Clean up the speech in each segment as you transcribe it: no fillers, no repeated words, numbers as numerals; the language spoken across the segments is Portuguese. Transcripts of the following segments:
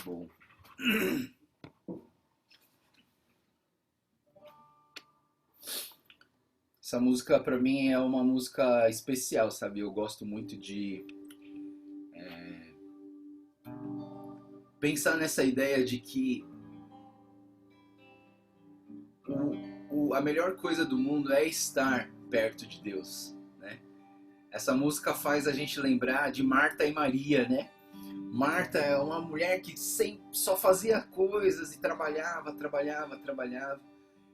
Show. Essa música pra mim é uma música especial, sabe? Eu gosto muito de pensar nessa ideia de que a melhor coisa do mundo é estar perto de Deus, né? Essa música faz a gente lembrar de Marta e Maria, né? Marta é uma mulher que sempre só fazia coisas e trabalhava.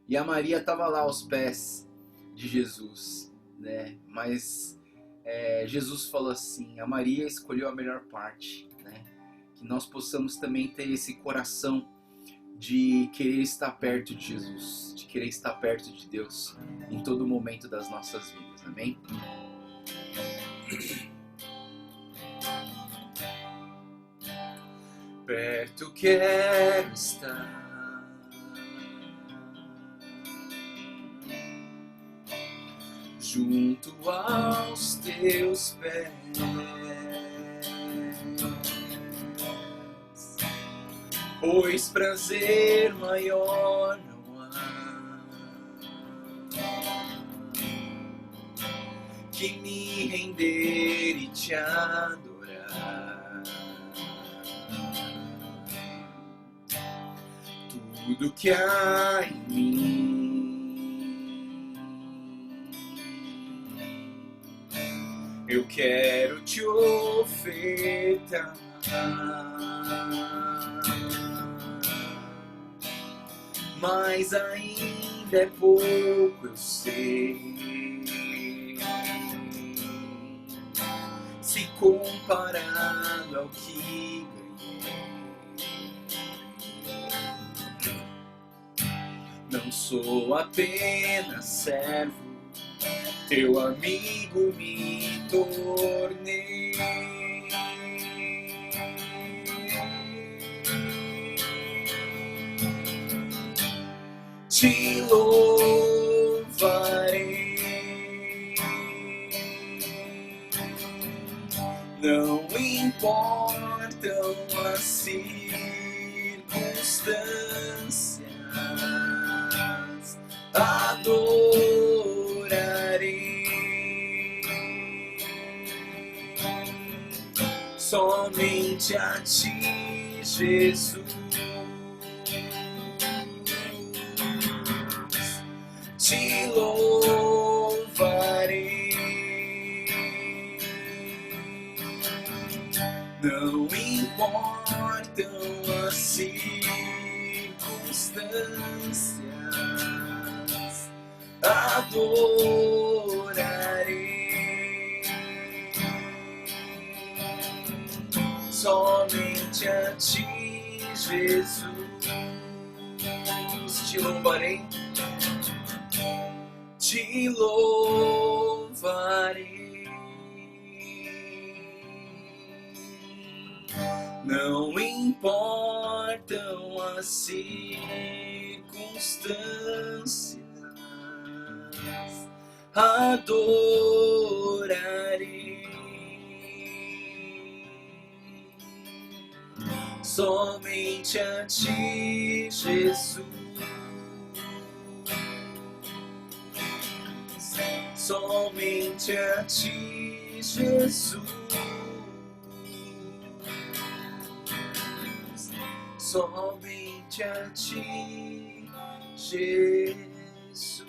E a Maria estava lá aos pés de Jesus, né? Mas Jesus falou assim, a Maria escolheu a melhor parte, né? Que nós possamos também ter esse coração de querer estar perto de Jesus, de querer estar perto de Deus em todo momento das nossas vidas, amém? Perto quero estar, junto aos teus pés, pois prazer maior não há que me render e te adorar. Tudo que há em mim, eu quero te ofertar. Mas ainda é pouco, eu sei, se comparado ao que não sou apenas servo, teu amigo me tornei. Te louvarei, não importam as circunstâncias, adorarei somente a ti, Jesus. Te louvarei, não importam as circunstâncias, adorarei somente a ti, Jesus. Te louvarei, te louvarei, não importam as circunstâncias, adorarei somente a ti, Jesus. Somente a ti, Jesus. Somente a ti, Jesus.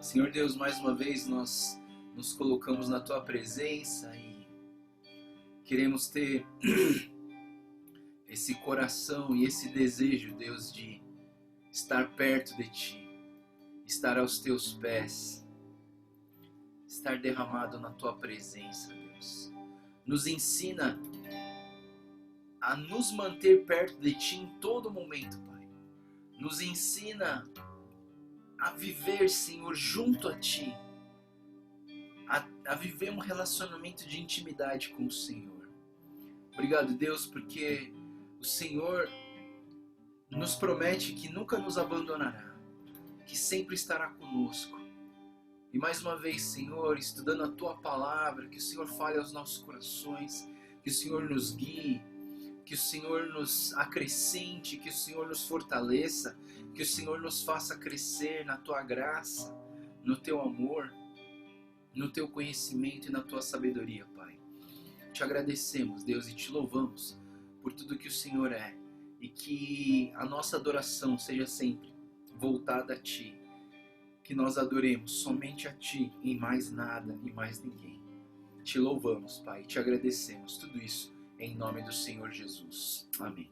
Senhor Deus, mais uma vez nós nos colocamos na tua presença e queremos ter esse coração e esse desejo, Deus, de estar perto de ti, estar aos teus pés, estar derramado na tua presença, Deus. Nos ensina a nos manter perto de ti em todo momento, Pai. Nos ensina a viver, Senhor, junto a ti, a viver um relacionamento de intimidade com o Senhor. Obrigado, Deus, porque o Senhor nos promete que nunca nos abandonará, que sempre estará conosco. E mais uma vez, Senhor, estudando a Tua palavra, que o Senhor fale aos nossos corações, que o Senhor nos guie, que o Senhor nos acrescente, que o Senhor nos fortaleça, que o Senhor nos faça crescer na Tua graça, no Teu amor, no Teu conhecimento e na Tua sabedoria, Pai. Te agradecemos, Deus, e te louvamos por tudo que o Senhor é, e que a nossa adoração seja sempre voltada a Ti, que nós adoremos somente a Ti e mais nada e mais ninguém. Te louvamos, Pai, te agradecemos, tudo isso em nome do Senhor Jesus. Amém.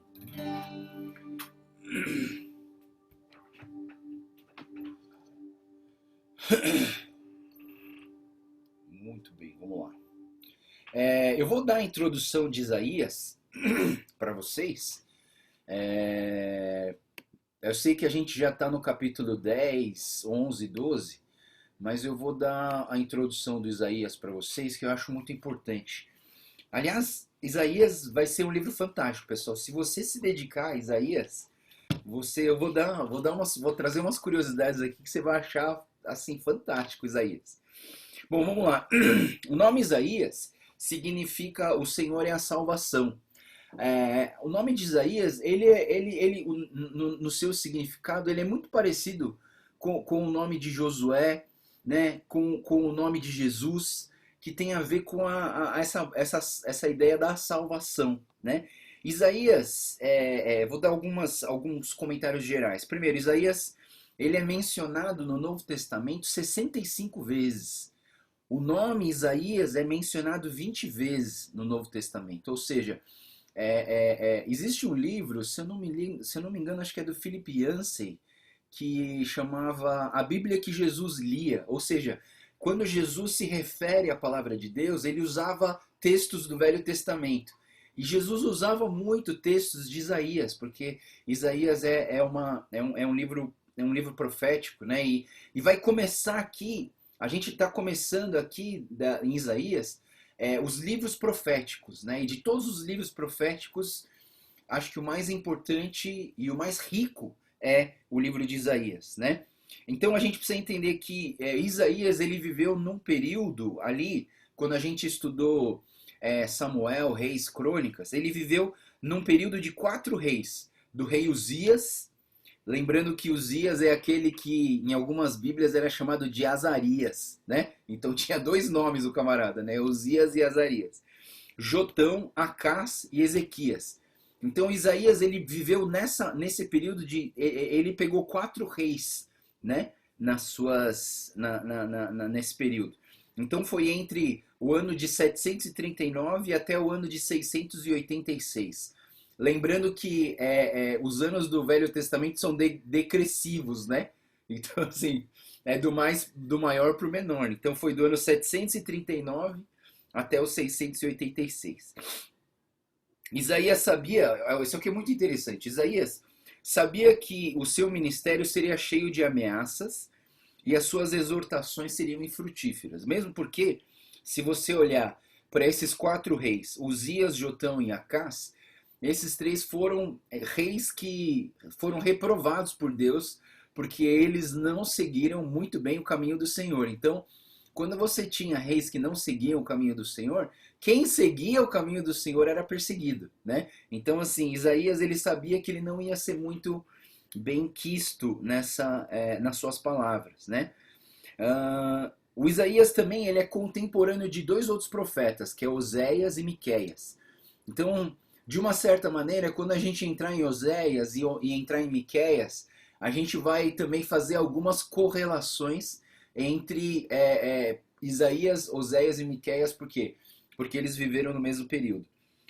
Muito bem, vamos lá. Eu vou dar a introdução de Isaías para vocês. Eu sei que a gente já está no capítulo 10, 11, 12, mas eu vou dar a introdução do Isaías para vocês, que eu acho muito importante. Aliás, Isaías vai ser um livro fantástico, pessoal. Se você se dedicar a Isaías, eu vou trazer umas curiosidades aqui que você vai achar assim fantástico, Isaías. Bom, vamos lá. O nome Isaías significa o Senhor é a salvação. O nome de Isaías, no seu significado, ele é muito parecido com o nome de Josué, né? com o nome de Jesus, que tem a ver com essa ideia da salvação, né? Isaías, vou dar alguns comentários gerais. Primeiro, Isaías, ele é mencionado no Novo Testamento 65 vezes. O nome Isaías é mencionado 20 vezes no Novo Testamento, ou seja, existe um livro, se eu não me engano, acho que é do Philip Yancey, que chamava A Bíblia que Jesus lia. Ou seja, quando Jesus se refere à palavra de Deus, ele usava textos do Velho Testamento. E Jesus usava muito textos de Isaías, porque Isaías é um livro profético, né? E vai começar aqui, a gente está começando aqui em Isaías, os livros proféticos, né? E de todos os livros proféticos, acho que o mais importante e o mais rico é o livro de Isaías, né? Então a gente precisa entender que Isaías, ele viveu num período ali, quando a gente estudou Samuel, Reis, Crônicas, ele viveu num período de 4 reis. Do rei Uzias, lembrando que Uzias é aquele que em algumas bíblias era chamado de Azarias, né? Então tinha 2 nomes o camarada, né? Uzias e Azarias. Jotão, Acás e Ezequias. Então Isaías, ele viveu nesse período ele pegou 4 reis, né? Nesse período. Então foi entre o ano de 739 até o ano de 686. Lembrando que os anos do Velho Testamento são decrescivos, né? Então, assim, é do maior para o menor. Então foi do ano 739 até o 686. Isaías sabia, isso aqui é muito interessante, Isaías sabia que o seu ministério seria cheio de ameaças e as suas exortações seriam infrutíferas. Mesmo porque, se você olhar para esses 4 reis, Uzias, Jotão e Acás, esses 3 foram reis que foram reprovados por Deus, porque eles não seguiram muito bem o caminho do Senhor. Então, quando você tinha reis que não seguiam o caminho do Senhor, quem seguia o caminho do Senhor era perseguido, né? Então, assim, Isaías, ele sabia que ele não ia ser muito bem quisto nas suas palavras, né? O Isaías também, ele é contemporâneo de 2 outros profetas, que é Oséias e Miqueias. Então, de uma certa maneira, quando a gente entrar em Oséias e entrar em Miqueias, a gente vai também fazer algumas correlações entre Isaías, Oséias e Miqueias. Por quê? Porque eles viveram no mesmo período.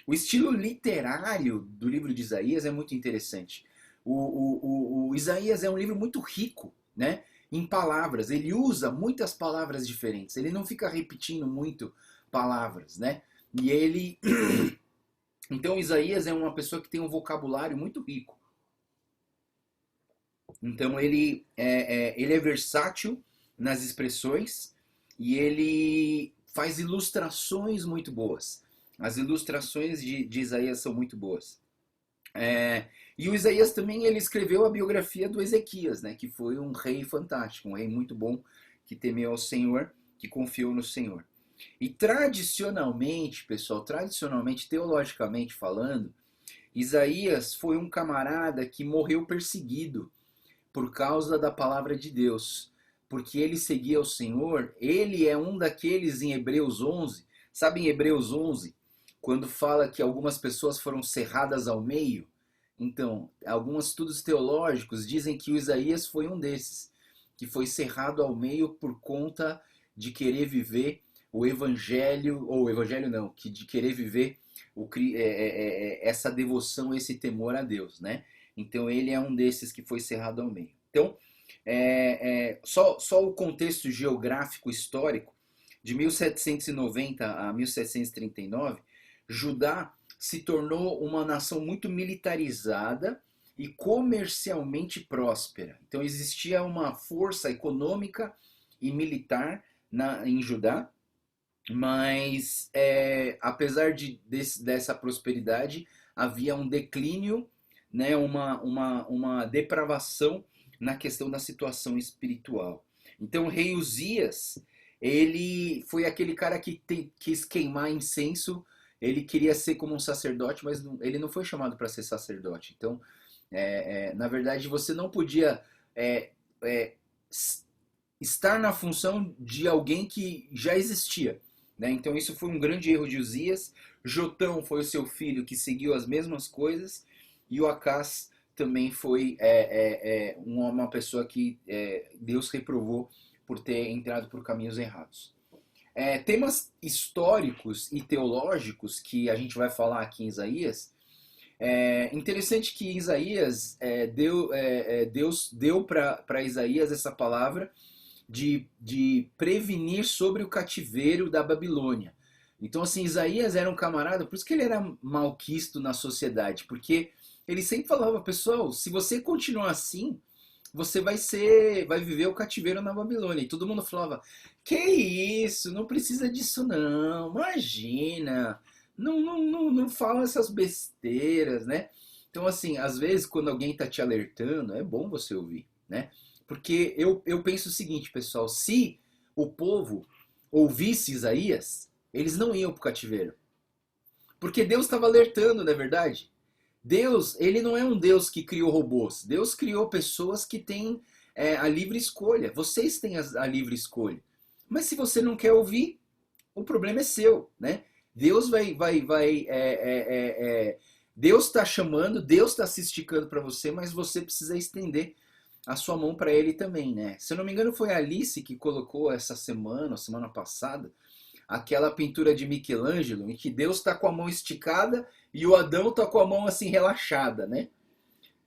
O estilo literário do livro de Isaías é muito interessante. O Isaías é um livro muito rico, né, em palavras. Ele usa muitas palavras diferentes. Ele não fica repetindo muito palavras, né? E ele... Então Isaías é uma pessoa que tem um vocabulário muito rico. Então ele é versátil nas expressões e ele faz ilustrações muito boas. As ilustrações de Isaías são muito boas. E o Isaías também, ele escreveu a biografia do Ezequias, né, que foi um rei fantástico, um rei muito bom, que temeu ao Senhor, que confiou no Senhor. E tradicionalmente, pessoal, tradicionalmente, teologicamente falando, Isaías foi um camarada que morreu perseguido por causa da palavra de Deus, porque ele seguia o Senhor. Ele é um daqueles em Hebreus 11, sabe, em Hebreus 11, quando fala que algumas pessoas foram cerradas ao meio? Então, alguns estudos teológicos dizem que o Isaías foi um desses, que foi cerrado ao meio por conta de querer viver o evangelho, ou o evangelho não, que de querer viver essa devoção, esse temor a Deus, né? Então ele é um desses que foi cerrado ao meio. Então, só o contexto geográfico histórico, de 1790 a 1739, Judá se tornou uma nação muito militarizada e comercialmente próspera. Então existia uma força econômica e militar em Judá, mas apesar dessa prosperidade, havia um declínio, né, uma depravação na questão da situação espiritual. Então o rei Uzias, ele foi aquele cara que quis queimar incenso. Ele queria ser como um sacerdote, mas ele não foi chamado para ser sacerdote. Então, na verdade, você não podia estar na função de alguém que já existia, né? Então isso foi um grande erro de Uzias. Jotão foi o seu filho que seguiu as mesmas coisas, e o Acás também foi uma pessoa que Deus reprovou por ter entrado por caminhos errados. Temas históricos e teológicos que a gente vai falar aqui em Isaías. Interessante que Isaías, Deus deu para Isaías essa palavra de prevenir sobre o cativeiro da Babilônia. Então, assim, Isaías era um camarada, por isso que ele era malquisto na sociedade, porque ele sempre falava, pessoal, se você continuar assim, você vai viver o cativeiro na Babilônia. E todo mundo falava, que isso, não precisa disso não, imagina, não fala essas besteiras, né? Então, assim, às vezes quando alguém está te alertando, é bom você ouvir, né? Porque eu penso o seguinte, pessoal, se o povo ouvisse Isaías, eles não iam para o cativeiro. Porque Deus estava alertando, não é verdade? Deus, ele não é um Deus que criou robôs. Deus criou pessoas que têm a livre escolha. Vocês têm a livre escolha. Mas se você não quer ouvir, o problema é seu, né? Deus Deus está chamando, Deus está se esticando para você, mas você precisa estender a sua mão para ele também, né? Se eu não me engano, foi a Alice que colocou essa semana passada, aquela pintura de Michelangelo, em que Deus está com a mão esticada e o Adão está com a mão assim relaxada, né?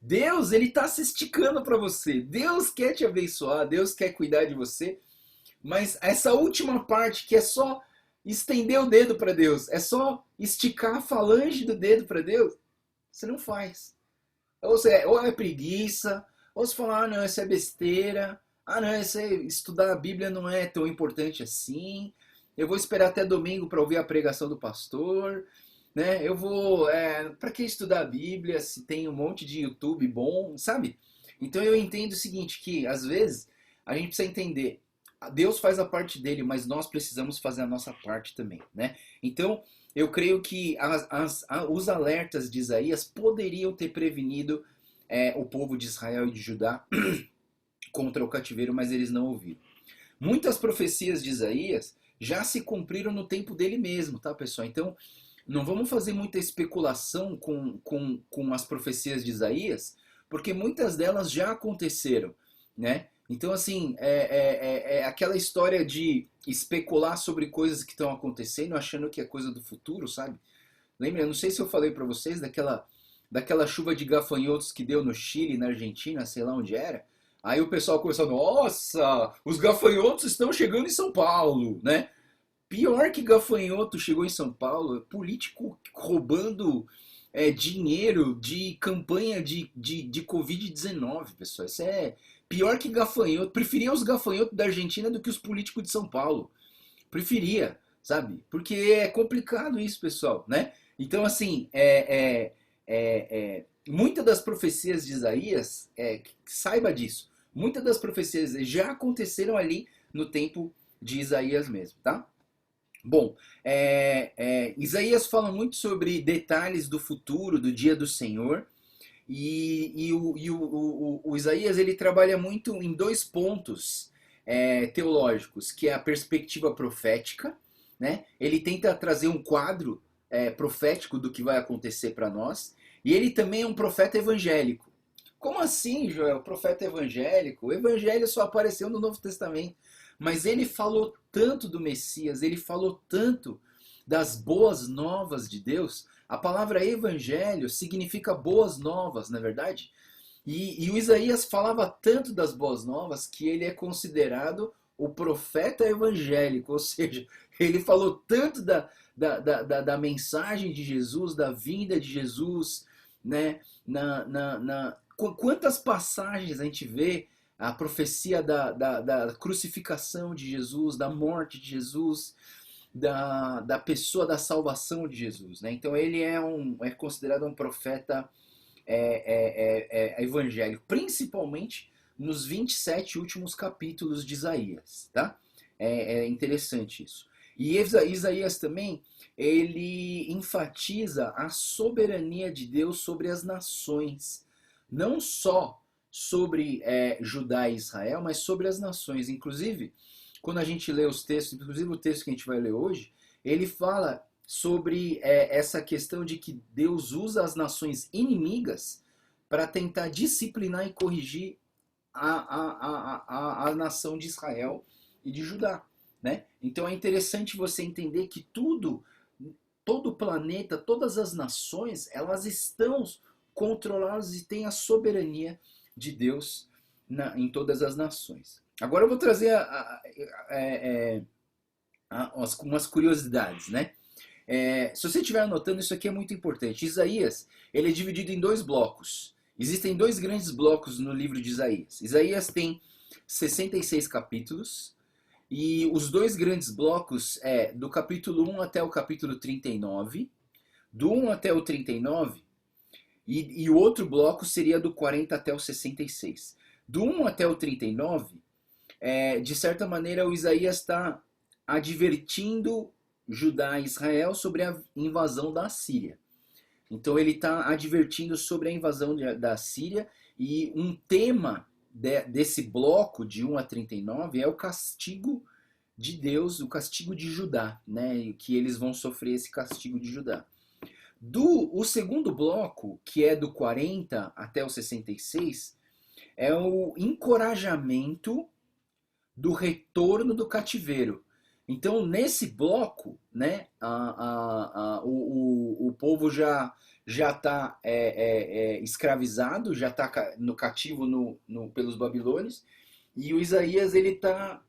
Deus, ele está se esticando para você. Deus quer te abençoar, Deus quer cuidar de você. Mas essa última parte, que é só estender o dedo para Deus, é só esticar a falange do dedo para Deus, você não faz. Ou é preguiça, ou você fala, ah não, isso é besteira, ah não, estudar a Bíblia não é tão importante assim, eu vou esperar até domingo para ouvir a pregação do pastor, né? Para que estudar a Bíblia se tem um monte de YouTube bom, sabe? Então eu entendo o seguinte, que às vezes a gente precisa entender, Deus faz a parte dele, mas nós precisamos fazer a nossa parte também, né? Então, eu creio que os alertas de Isaías poderiam ter prevenido o povo de Israel e de Judá contra o cativeiro, mas eles não ouviram. Muitas profecias de Isaías já se cumpriram no tempo dele mesmo, tá, pessoal? Então, não vamos fazer muita especulação com as profecias de Isaías, porque muitas delas já aconteceram, né? Então, assim, aquela história de especular sobre coisas que estão acontecendo, achando que é coisa do futuro, sabe? Lembra, eu não sei se eu falei para vocês daquela chuva de gafanhotos que deu no Chile, na Argentina, sei lá onde era. Aí o pessoal começou, nossa, os gafanhotos estão chegando em São Paulo, né? Pior que gafanhoto chegou em São Paulo, político roubando dinheiro de campanha de Covid-19, pessoal. Isso é pior que gafanhoto. Preferia os gafanhotos da Argentina do que os políticos de São Paulo. Preferia, sabe? Porque é complicado isso, pessoal, né? Então, assim, muitas das profecias de Isaías, saiba disso, muitas das profecias já aconteceram ali no tempo de Isaías mesmo, tá? Bom, Isaías fala muito sobre detalhes do futuro, do dia do Senhor, o Isaías ele trabalha muito em dois pontos teológicos, que é a perspectiva profética, né? Ele tenta trazer um quadro profético do que vai acontecer para nós, e ele também é um profeta evangélico. Como assim, Joel? Profeta evangélico? O evangelho só apareceu no Novo Testamento. Mas ele falou tanto do Messias, ele falou tanto das boas novas de Deus. A palavra evangelho significa boas novas, não é verdade? E o Isaías falava tanto das boas novas que ele é considerado o profeta evangélico, ou seja, ele falou tanto da mensagem de Jesus, da vinda de Jesus, né? Quantas passagens a gente vê a profecia da crucificação de Jesus, da morte de Jesus, da pessoa da salvação de Jesus, né? Então ele é considerado um profeta evangélico, principalmente nos 27 últimos capítulos de Isaías, tá? É interessante isso. E Isaías também, ele enfatiza a soberania de Deus sobre as nações, não só sobre Judá e Israel, mas sobre as nações. Inclusive, quando a gente lê os textos, inclusive o texto que a gente vai ler hoje, ele fala sobre essa questão de que Deus usa as nações inimigas para tentar disciplinar e corrigir a nação de Israel e de Judá, né? Então é interessante você entender que todo o planeta, todas as nações, elas estão controladas e têm a soberania de Deus em todas as nações. Agora eu vou trazer umas curiosidades, né? Se você estiver anotando, isso aqui é muito importante. Isaías, ele é dividido em dois blocos. Existem dois grandes blocos no livro de Isaías. Isaías tem 66 capítulos, e os dois grandes blocos do capítulo 1 até o capítulo 39, do 1 até o 39, e o outro bloco seria do 40 até o 66. Do 1 até o 39, de certa maneira, o Isaías está advertindo Judá e Israel sobre a invasão da Síria. Então ele está advertindo sobre a invasão da Síria, e um tema desse bloco de 1 a 39 é o castigo de Deus, o castigo de Judá, né? Que eles vão sofrer esse castigo de Judá. O segundo bloco, que é do 40 até o 66, é o encorajamento do retorno do cativeiro. Então, nesse bloco, né, o povo já está escravizado, já está no cativo pelos babilônios, e o Isaías ele está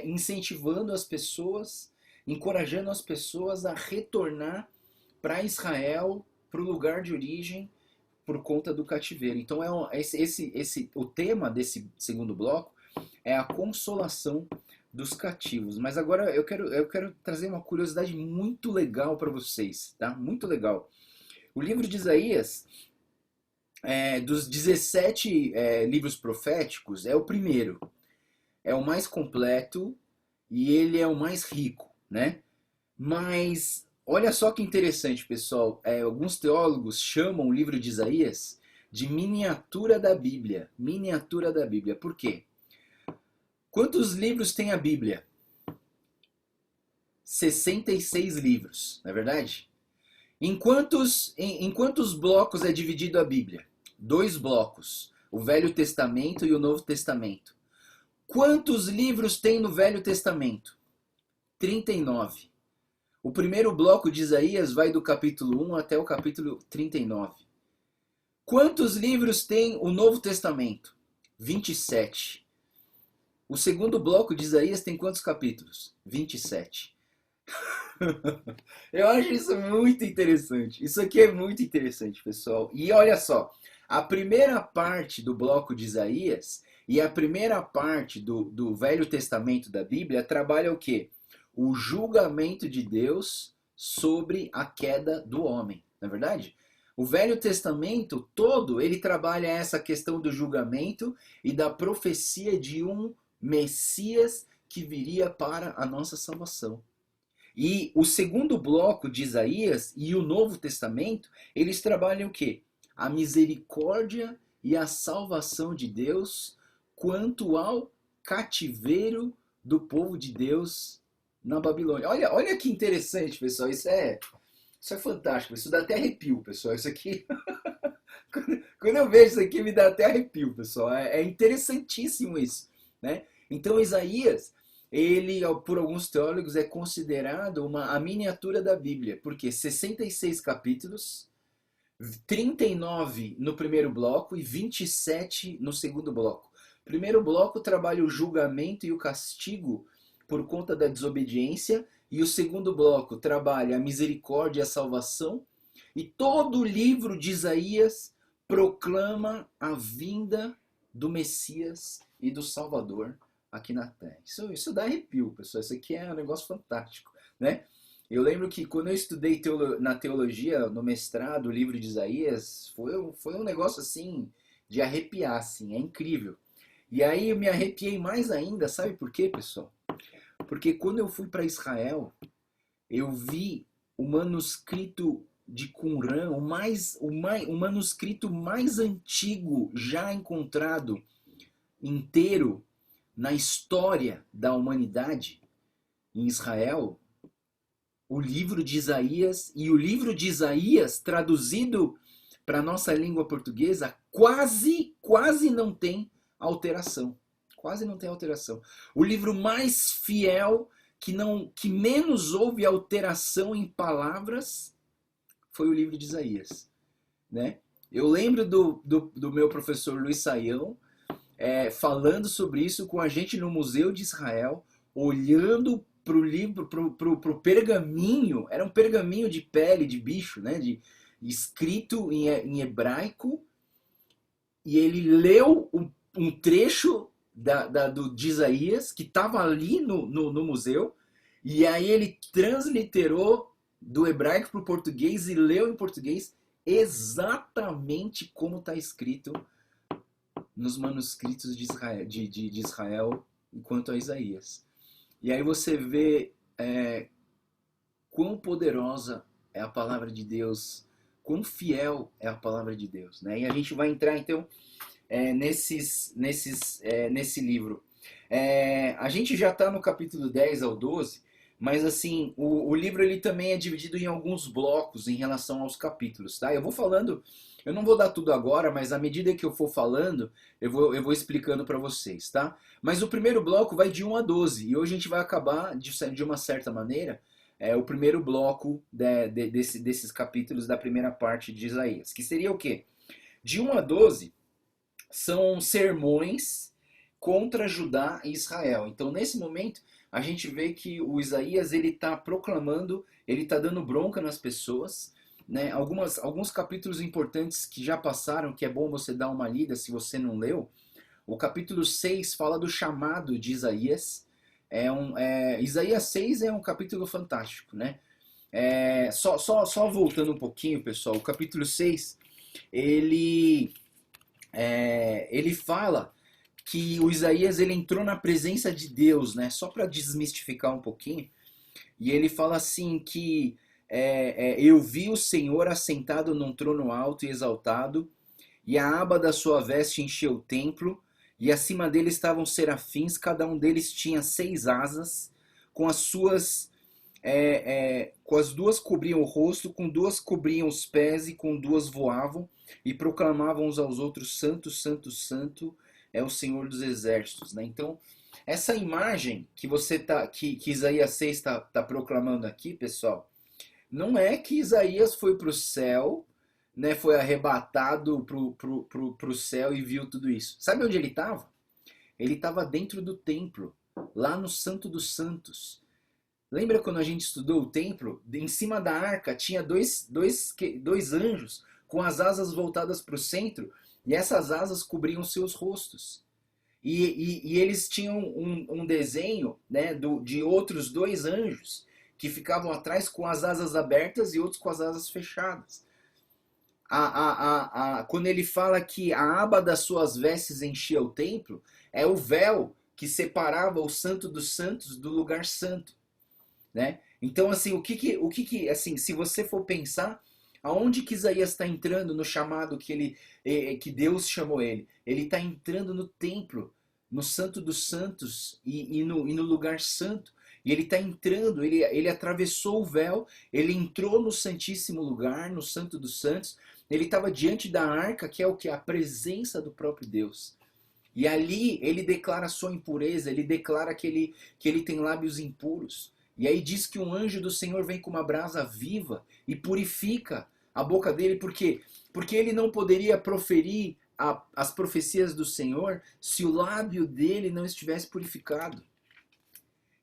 incentivando as pessoas, encorajando as pessoas a retornar para Israel, para o lugar de origem, por conta do cativeiro. Então, o tema desse segundo bloco é a consolação dos cativos. Mas agora eu quero trazer uma curiosidade muito legal para vocês, tá? Muito legal. O livro de Isaías, dos 17 livros proféticos, é o primeiro. É o mais completo e ele é o mais rico, né? Mas olha só que interessante, pessoal. Alguns teólogos chamam o livro de Isaías de miniatura da Bíblia. Miniatura da Bíblia. Por quê? Quantos livros tem a Bíblia? 66 livros, não é verdade? Em quantos blocos é dividido a Bíblia? 2 blocos. O Velho Testamento e o Novo Testamento. Quantos livros tem no Velho Testamento? 39. O primeiro bloco de Isaías vai do capítulo 1 até o capítulo 39. Quantos livros tem o Novo Testamento? 27. O segundo bloco de Isaías tem quantos capítulos? 27. Eu acho isso muito interessante. Isso aqui é muito interessante, pessoal. E olha só, a primeira parte do bloco de Isaías e a primeira parte do Velho Testamento da Bíblia trabalha o quê? O julgamento de Deus sobre a queda do homem, não é verdade? O Velho Testamento todo, ele trabalha essa questão do julgamento e da profecia de um Messias que viria para a nossa salvação. E o segundo bloco de Isaías e o Novo Testamento, eles trabalham o quê? A misericórdia e a salvação de Deus quanto ao cativeiro do povo de Deus na Babilônia. Olha que interessante, pessoal. Isso é fantástico. Isso dá até arrepio, pessoal. Isso aqui. Quando eu vejo isso aqui, me dá até arrepio, pessoal. É interessantíssimo isso, né? Então, Isaías, ele, por alguns teólogos, é considerado a miniatura da Bíblia, porque 66 capítulos, 39 no primeiro bloco e 27 no segundo bloco. O primeiro bloco trabalha o julgamento e o castigo por conta da desobediência, e o segundo bloco trabalha a misericórdia e a salvação, e todo o livro de Isaías proclama a vinda do Messias e do Salvador aqui na Terra. Isso dá arrepio, pessoal. Isso aqui é um negócio fantástico, né? Eu lembro que quando eu estudei na teologia, no mestrado, o livro de Isaías, foi um negócio assim, de arrepiar, assim, é incrível. E aí eu me arrepiei mais ainda, sabe por quê, pessoal? Porque quando eu fui para Israel, eu vi o manuscrito de Qumran, o manuscrito mais antigo já encontrado inteiro na história da humanidade em Israel, o livro de Isaías, e o livro de Isaías traduzido para a nossa língua portuguesa quase não tem alteração. Quase não tem alteração. O livro mais fiel, que menos houve alteração em palavras, foi o livro de Isaías, né? Eu lembro do meu professor Luiz Saião falando sobre isso com a gente no Museu de Israel, olhando para o livro, pro pergaminho, era um pergaminho de pele de bicho, né? Escrito em hebraico, e ele leu um trecho de Isaías, que estava ali no museu, e aí ele transliterou do hebraico para o português e leu em português exatamente como está escrito nos manuscritos de Israel enquanto a Isaías. E aí você vê quão poderosa é a palavra de Deus, quão fiel é a palavra de Deus, né? E a gente vai entrar então nesse livro. A gente já está no capítulo 10 ao 12, mas assim, o livro ele também é dividido em alguns blocos em relação aos capítulos, tá? Eu vou falando, eu não vou dar tudo agora, mas à medida que eu for falando, eu vou explicando para vocês, tá? Mas o primeiro bloco vai de 1 a 12, e hoje a gente vai acabar, de uma certa maneira, o primeiro bloco desses capítulos da primeira parte de Isaías, que seria o quê? De 1 a 12 são sermões contra Judá e Israel. Então, nesse momento, a gente vê que o Isaías ele está proclamando, ele está dando bronca nas pessoas, né? Alguns capítulos importantes que já passaram, que é bom você dar uma lida se você não leu. O capítulo 6 fala do chamado de Isaías. Isaías 6 é um capítulo fantástico, né? Só voltando um pouquinho, pessoal, o capítulo 6, ele fala que o Isaías ele entrou na presença de Deus, né? Só para desmistificar um pouquinho. E ele fala assim que eu vi o Senhor assentado num trono alto e exaltado, e a aba da sua veste encheu o templo, e acima dele estavam serafins, cada um deles tinha 6 asas, com as duas cobriam o rosto, com 2 cobriam os pés, e com 2 voavam, e proclamavam uns aos outros: Santo, Santo, Santo é o Senhor dos Exércitos, né? Então, essa imagem que que Isaías 6 tá proclamando aqui, pessoal, não é que Isaías foi para o céu, né? Foi arrebatado pro céu e viu tudo isso. Sabe onde ele estava? Ele estava dentro do templo, lá no Santo dos Santos. Lembra quando a gente estudou o templo? Em cima da arca tinha dois anjos com as asas voltadas para o centro, e essas asas cobriam seus rostos. E eles tinham um desenho, né, de outros 2 anjos que ficavam atrás com as asas abertas e outros com as asas fechadas. Quando ele fala que a aba das suas vestes enchia o templo, é o véu que separava o Santo dos Santos do lugar santo, né? Então, assim, assim, se você for pensar, aonde que Isaías está entrando no chamado que Deus chamou ele? Ele está entrando no templo, no Santo dos Santos e no lugar santo. E ele está entrando, ele atravessou o véu, ele entrou no Santíssimo Lugar, no Santo dos Santos. Ele estava diante da arca, que é o que? A presença do próprio Deus. E ali ele declara a sua impureza, ele declara que ele tem lábios impuros. E aí diz que um anjo do Senhor vem com uma brasa viva e purifica a boca dele. Por quê? Porque ele não poderia proferir as profecias do Senhor se o lábio dele não estivesse purificado.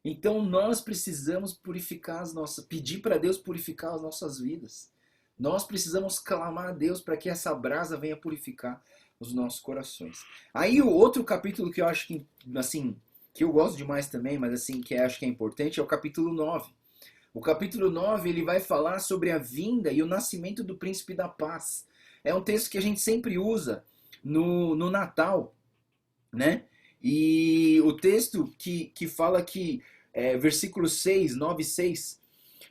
Então nós precisamos purificar pedir para Deus purificar as nossas vidas. Nós precisamos clamar a Deus para que essa brasa venha purificar os nossos corações. Aí o outro capítulo que eu acho que, assim, que eu gosto demais também, mas assim, que eu acho que é importante, é o capítulo 9. O capítulo 9, ele vai falar sobre a vinda e o nascimento do príncipe da paz. É um texto que a gente sempre usa no Natal, né? E o texto que fala que, versículo 6, 9 e 6,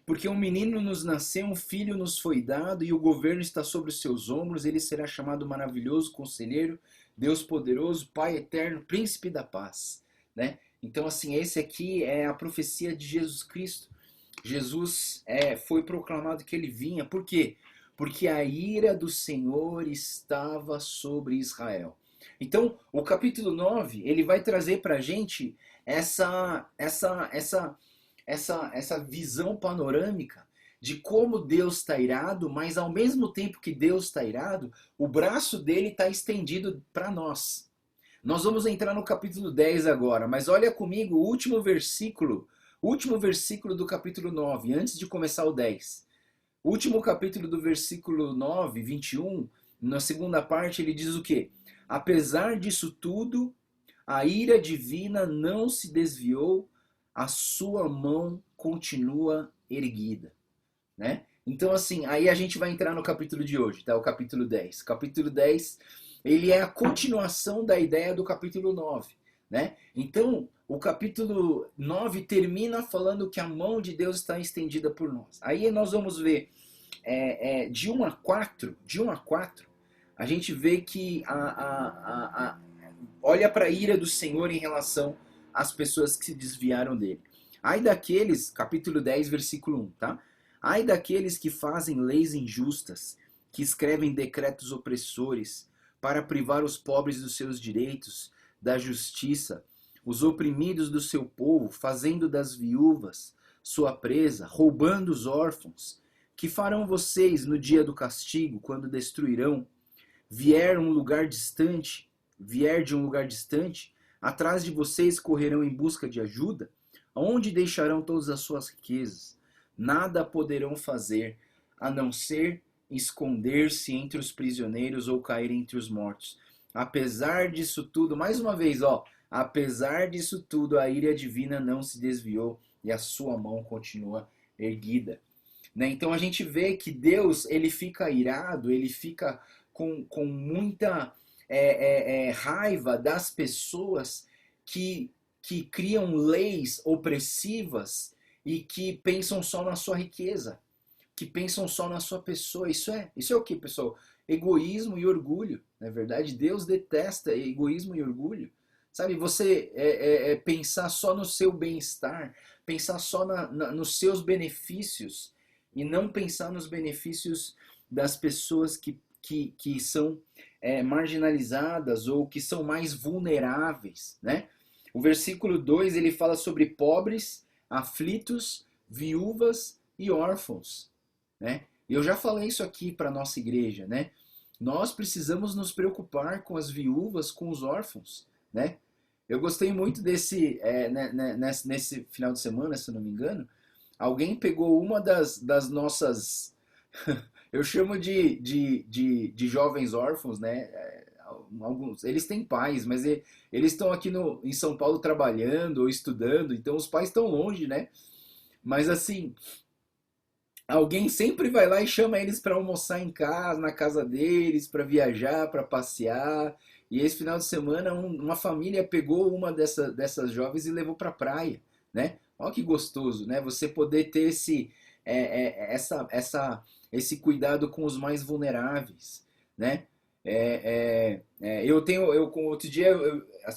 porque um menino nos nasceu, um filho nos foi dado, e o governo está sobre os seus ombros, ele será chamado Maravilhoso, Conselheiro, Deus Poderoso, Pai Eterno, Príncipe da Paz, né? Então, assim, esse aqui é a profecia de Jesus Cristo. Jesus foi proclamado que ele vinha, por quê? Porque a ira do Senhor estava sobre Israel. Então, o capítulo 9, ele vai trazer para a gente essa visão panorâmica de como Deus está irado, mas ao mesmo tempo que Deus está irado, o braço dele está estendido para nós. Nós vamos entrar no capítulo 10 agora, mas olha comigo o último versículo do capítulo 9, antes de começar o 10. O último capítulo do versículo 9, 21, na segunda parte, ele diz o quê? Apesar disso tudo, a ira divina não se desviou, a sua mão continua erguida, né? Então, assim, aí a gente vai entrar no capítulo de hoje, tá? O capítulo 10. O capítulo 10, ele é a continuação da ideia do capítulo 9, né? Então, o capítulo 9 termina falando que a mão de Deus está estendida por nós. Aí nós vamos ver, de 1 a 4, a gente vê que olha para a ira do Senhor em relação às pessoas que se desviaram dele. Ai daqueles, capítulo 10, versículo 1, tá? Ai daqueles que fazem leis injustas, que escrevem decretos opressores, para privar os pobres dos seus direitos, da justiça, os oprimidos do seu povo, fazendo das viúvas sua presa, roubando os órfãos, que farão vocês no dia do castigo, quando destruirão, vier de um lugar distante, atrás de vocês correrão em busca de ajuda, onde deixarão todas as suas riquezas, nada poderão fazer, a não ser esconder-se entre os prisioneiros ou cair entre os mortos. Apesar disso tudo, mais uma vez, apesar disso tudo, a ira divina não se desviou e a sua mão continua erguida. Né? Então a gente vê que Deus, ele fica irado, ele fica com muita raiva das pessoas que criam leis opressivas e que pensam só na sua riqueza, que pensam só na sua pessoa. Isso é o que, pessoal? Egoísmo e orgulho. Na verdade, Deus detesta egoísmo e orgulho. Sabe, você pensar só no seu bem-estar, pensar só nos seus benefícios e não pensar nos benefícios das pessoas que são marginalizadas ou que são mais vulneráveis, né? O versículo 2, ele fala sobre pobres, aflitos, viúvas e órfãos, né? Eu já falei isso aqui para a nossa igreja, né? Nós precisamos nos preocupar com as viúvas, com os órfãos, né? Eu gostei muito nesse final de semana, se eu não me engano, alguém pegou uma das nossas, eu chamo de jovens órfãos, né? Alguns, eles têm pais, mas eles estão aqui em São Paulo trabalhando ou estudando, então os pais estão longe, né? Mas assim, alguém sempre vai lá e chama eles para almoçar em casa, na casa deles, para viajar, para passear. E esse final de semana uma família pegou uma dessas jovens e levou para a praia, né? Olha que gostoso, né? Você poder ter esse cuidado com os mais vulneráveis, né?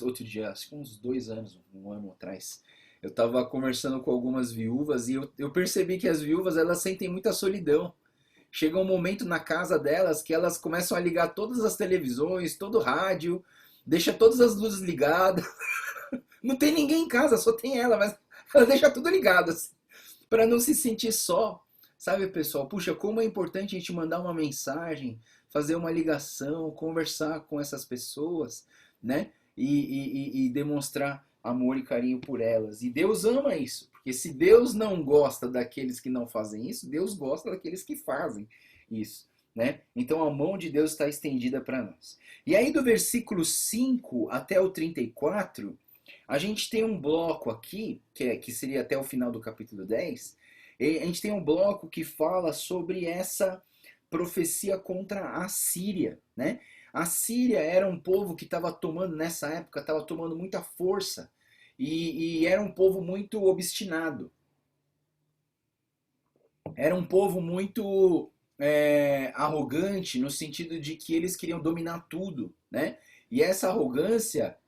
Outro dia, acho que uns 2 anos, um ano atrás, eu estava conversando com algumas viúvas e eu percebi que as viúvas elas sentem muita solidão. Chega um momento na casa delas que elas começam a ligar todas as televisões, todo o rádio, deixa todas as luzes ligadas. Não tem ninguém em casa, só tem ela, mas ela deixa tudo ligado, assim, para não se sentir só. Sabe, pessoal? Puxa, como é importante a gente mandar uma mensagem, fazer uma ligação, conversar com essas pessoas, né? E demonstrar amor e carinho por elas. E Deus ama isso, porque se Deus não gosta daqueles que não fazem isso, Deus gosta daqueles que fazem isso, né? Então a mão de Deus está estendida para nós. E aí do versículo 5 até o 34, a gente tem um bloco aqui, que seria até o final do capítulo 10, e a gente tem um bloco que fala sobre essa profecia contra a Síria, né? A Síria era um povo que estava tomando, nessa época, estava tomando muita força e era um povo muito obstinado. Era um povo muito arrogante no sentido de que eles queriam dominar tudo, né? E essa arrogância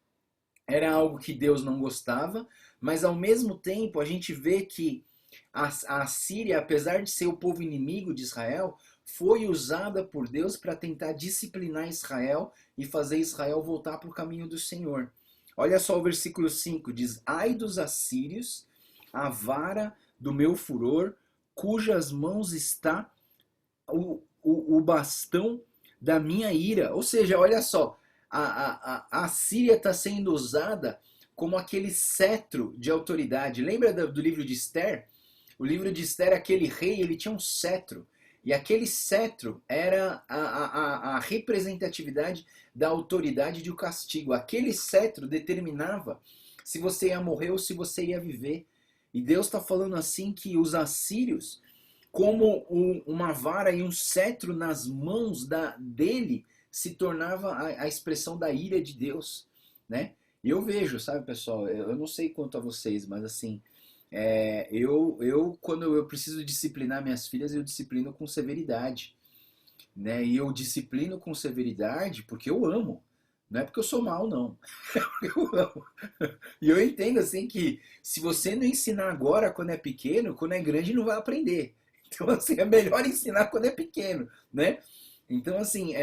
era algo que Deus não gostava, mas ao mesmo tempo a gente vê que a Síria, apesar de ser o povo inimigo de Israel, foi usada por Deus para tentar disciplinar Israel e fazer Israel voltar para o caminho do Senhor. Olha só o versículo 5, diz: Ai dos assírios, a vara do meu furor, cujas mãos está o bastão da minha ira. Ou seja, olha só, a Síria está sendo usada como aquele cetro de autoridade. Lembra do livro de Esther? O livro de Esther, aquele rei, ele tinha um cetro. E aquele cetro era a representatividade da autoridade de um castigo. Aquele cetro determinava se você ia morrer ou se você ia viver. E Deus está falando assim que os assírios, como uma vara e um cetro nas mãos dele, se tornava a expressão da ira de Deus, né? E eu vejo, sabe, pessoal, eu não sei quanto a vocês, mas assim, quando eu preciso disciplinar minhas filhas, eu disciplino com severidade, né? E eu disciplino com severidade porque eu amo, não é porque eu sou mal, não. É porque eu amo. E eu entendo, assim, que se você não ensinar agora, quando é pequeno, quando é grande não vai aprender. Então, assim, é melhor ensinar quando é pequeno, né? Então, assim,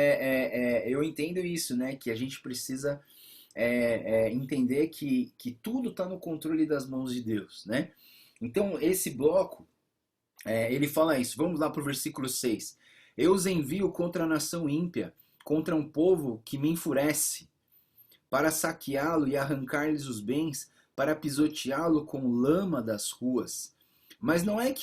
eu entendo isso, né? Que a gente precisa entender que tudo está no controle das mãos de Deus, né? Então, esse bloco, ele fala isso. Vamos lá para o versículo 6. Eu os envio contra a nação ímpia, contra um povo que me enfurece, para saqueá-lo e arrancar-lhes os bens, para pisoteá-lo com lama das ruas. Mas não é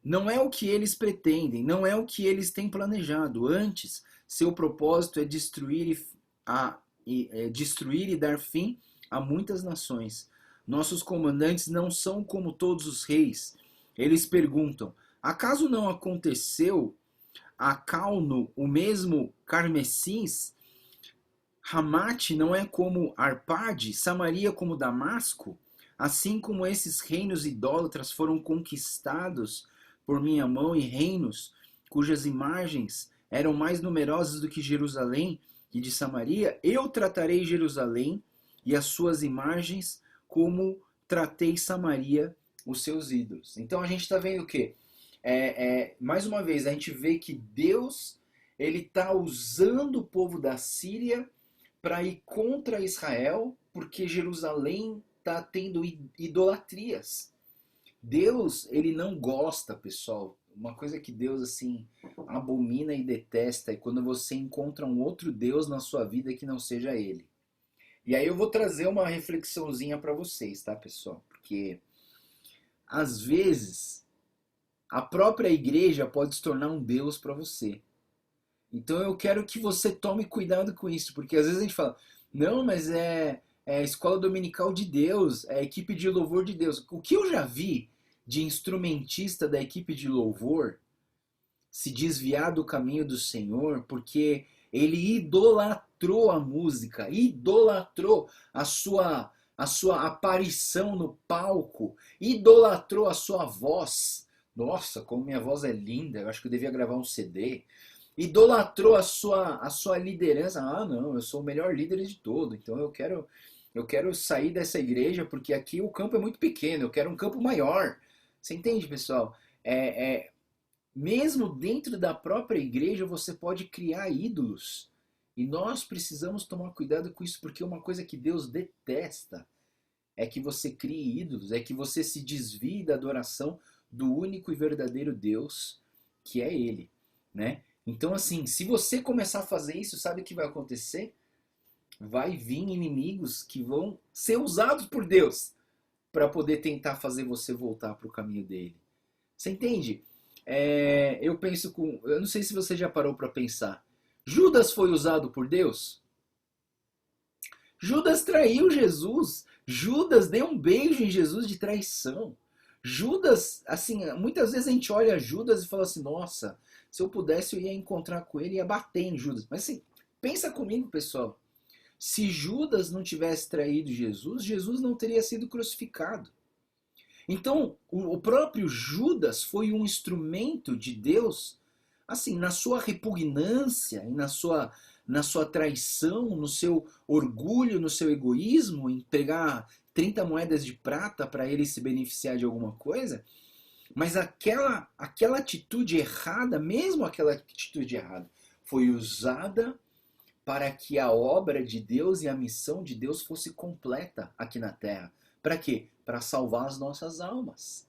não é o que eles pretendem, não é o que eles têm planejado. Antes, seu propósito é destruir e dar fim a muitas nações. Nossos comandantes não são como todos os reis. Eles perguntam: acaso não aconteceu a Calno o mesmo Carmesins? Ramate não é como Arpade, Samaria como Damasco? Assim como esses reinos idólatras foram conquistados por minha mão e reinos cujas imagens eram mais numerosas do que Jerusalém e de Samaria, eu tratarei Jerusalém e as suas imagens como tratei Samaria, os seus ídolos. Então a gente está vendo o quê? Mais uma vez, a gente vê que Deus ele está usando o povo da Síria para ir contra Israel, porque Jerusalém está tendo idolatrias. Deus, ele não gosta, pessoal. Uma coisa que Deus assim abomina e detesta é quando você encontra um outro Deus na sua vida que não seja ele. E aí eu vou trazer uma reflexãozinha para vocês, tá, pessoal? Porque às vezes a própria igreja pode se tornar um Deus para você. Então eu quero que você tome cuidado com isso, porque às vezes a gente fala, não, mas é a escola dominical de Deus, é a equipe de louvor de Deus. O que eu já vi de instrumentista da equipe de louvor se desviar do caminho do Senhor, porque Ele idolatrou a música, idolatrou a sua aparição no palco, idolatrou a sua voz. Nossa, como minha voz é linda, eu acho que eu devia gravar um CD. Idolatrou a sua liderança. Ah, não, eu sou o melhor líder de todo, então eu quero sair dessa igreja porque aqui o campo é muito pequeno, eu quero um campo maior. Você entende, pessoal? Mesmo dentro da própria igreja você pode criar ídolos. E nós precisamos tomar cuidado com isso, porque uma coisa que Deus detesta é que você crie ídolos, é que você se desvie da adoração do único e verdadeiro Deus, que é Ele, né? Então, assim, se você começar a fazer isso, sabe o que vai acontecer? Vai vir inimigos que vão ser usados por Deus para poder tentar fazer você voltar para o caminho dele. Você entende? Eu não sei se você já parou para pensar. Judas foi usado por Deus? Judas traiu Jesus. Judas deu um beijo em Jesus de traição. Judas, assim, muitas vezes a gente olha Judas e fala assim, nossa, se eu pudesse eu ia encontrar com ele e ia bater em Judas. Mas assim, pensa comigo, pessoal. Se Judas não tivesse traído Jesus, Jesus não teria sido crucificado. Então, o próprio Judas foi um instrumento de Deus, assim, na sua repugnância e na sua traição, no seu orgulho, no seu egoísmo, em pegar 30 moedas de prata para ele se beneficiar de alguma coisa. Mas aquela atitude errada, mesmo aquela atitude errada, foi usada para que a obra de Deus e a missão de Deus fosse completa aqui na Terra. Para quê? Para salvar as nossas almas.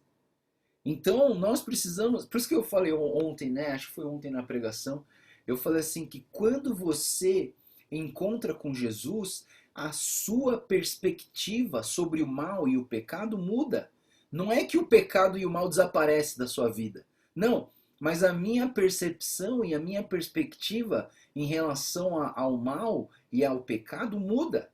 Então, nós precisamos... Por isso que eu falei ontem, né? Acho que foi ontem na pregação. Eu falei assim, que quando você encontra com Jesus, a sua perspectiva sobre o mal e o pecado muda. Não é que o pecado e o mal desaparecem da sua vida. Não, mas a minha percepção e a minha perspectiva em relação ao mal e ao pecado muda.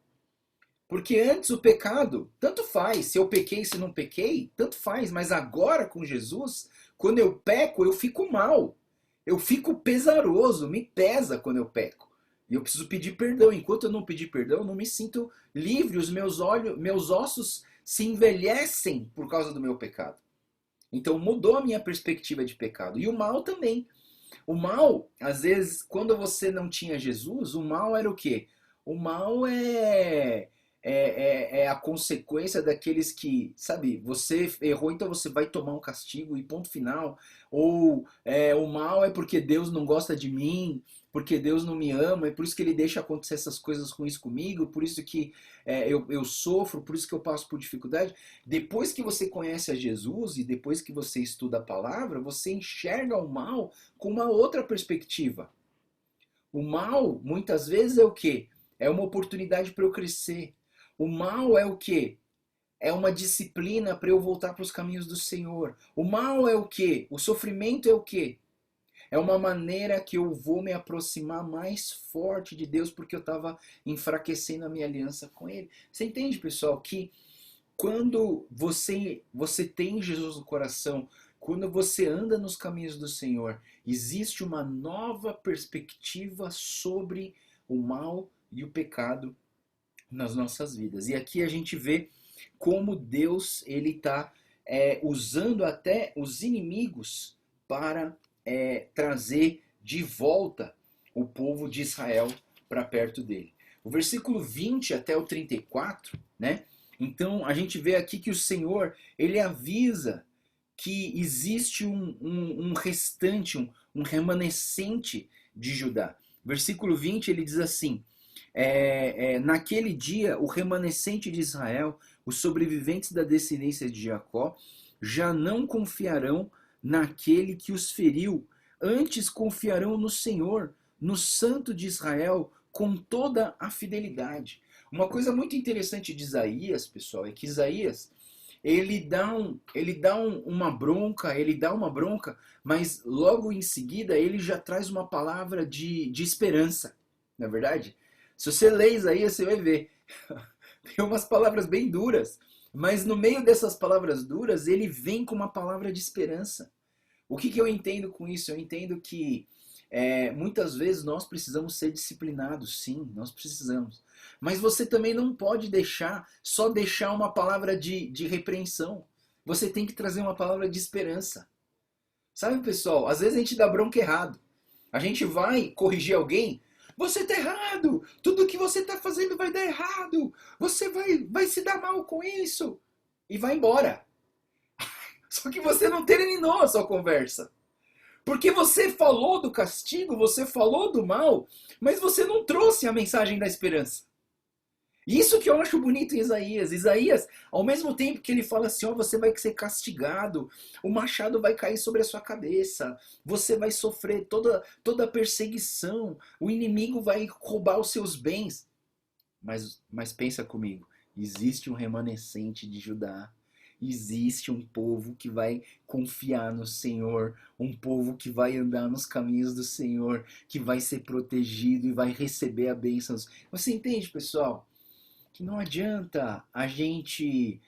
Porque antes o pecado, tanto faz, se eu pequei, se não pequei, tanto faz, mas agora com Jesus, quando eu peco, eu fico mal. Eu fico pesaroso, me pesa quando eu peco. E eu preciso pedir perdão. Enquanto eu não pedir perdão, eu não me sinto livre, os meus ossos se envelhecem por causa do meu pecado. Então mudou a minha perspectiva de pecado. E o mal também. O mal, às vezes, quando você não tinha Jesus, o mal era o quê? O mal é a consequência daqueles que, sabe, você errou, então você vai tomar um castigo e ponto final. Ou o mal é porque Deus não gosta de mim, porque Deus não me ama, e por isso que ele deixa acontecer essas coisas ruins comigo, por isso que eu sofro, por isso que eu passo por dificuldade. Depois que você conhece a Jesus e depois que você estuda a palavra, você enxerga o mal com uma outra perspectiva. O mal, muitas vezes, é o quê? É uma oportunidade para eu crescer. O mal é o quê? É uma disciplina para eu voltar para os caminhos do Senhor. O mal é o quê? O sofrimento é o quê? É uma maneira que eu vou me aproximar mais forte de Deus porque eu estava enfraquecendo a minha aliança com Ele. Você entende, pessoal, que quando você tem Jesus no coração, quando você anda nos caminhos do Senhor, existe uma nova perspectiva sobre o mal e o pecado nas nossas vidas. E aqui a gente vê como Deus ele está usando até os inimigos para trazer de volta o povo de Israel para perto dele. O versículo 20 até o 34, né? Então a gente vê aqui que o Senhor ele avisa que existe um restante, um remanescente de Judá. Versículo 20 ele diz assim: naquele dia, o remanescente de Israel, os sobreviventes da descendência de Jacó, já não confiarão naquele que os feriu, antes confiarão no Senhor, no Santo de Israel, com toda a fidelidade. Uma coisa muito interessante de Isaías, pessoal, é que Isaías, ele dá uma bronca, mas logo em seguida ele já traz uma palavra de esperança, não é verdade? Se você lê Isaías, você vai ver. Tem umas palavras bem duras, mas no meio dessas palavras duras, ele vem com uma palavra de esperança. O que eu entendo com isso? Eu entendo que muitas vezes nós precisamos ser disciplinados, sim, nós precisamos. Mas você também não pode só deixar uma palavra de repreensão. Você tem que trazer uma palavra de esperança. Sabe, pessoal, às vezes a gente dá bronca errado. A gente vai corrigir alguém. Você tá errado! Tudo que você tá fazendo vai dar errado! Você vai se dar mal com isso! E vai embora. Só que você não terminou a sua conversa. Porque você falou do castigo, você falou do mal, mas você não trouxe a mensagem da esperança. Isso que eu acho bonito em Isaías. Isaías, ao mesmo tempo que ele fala assim, ó, você vai ser castigado, o machado vai cair sobre a sua cabeça, você vai sofrer toda perseguição, o inimigo vai roubar os seus bens. Mas pensa comigo, existe um remanescente de Judá. Existe um povo que vai confiar no Senhor, um povo que vai andar nos caminhos do Senhor, que vai ser protegido e vai receber a bênção. Você entende, pessoal? Que não adianta a gente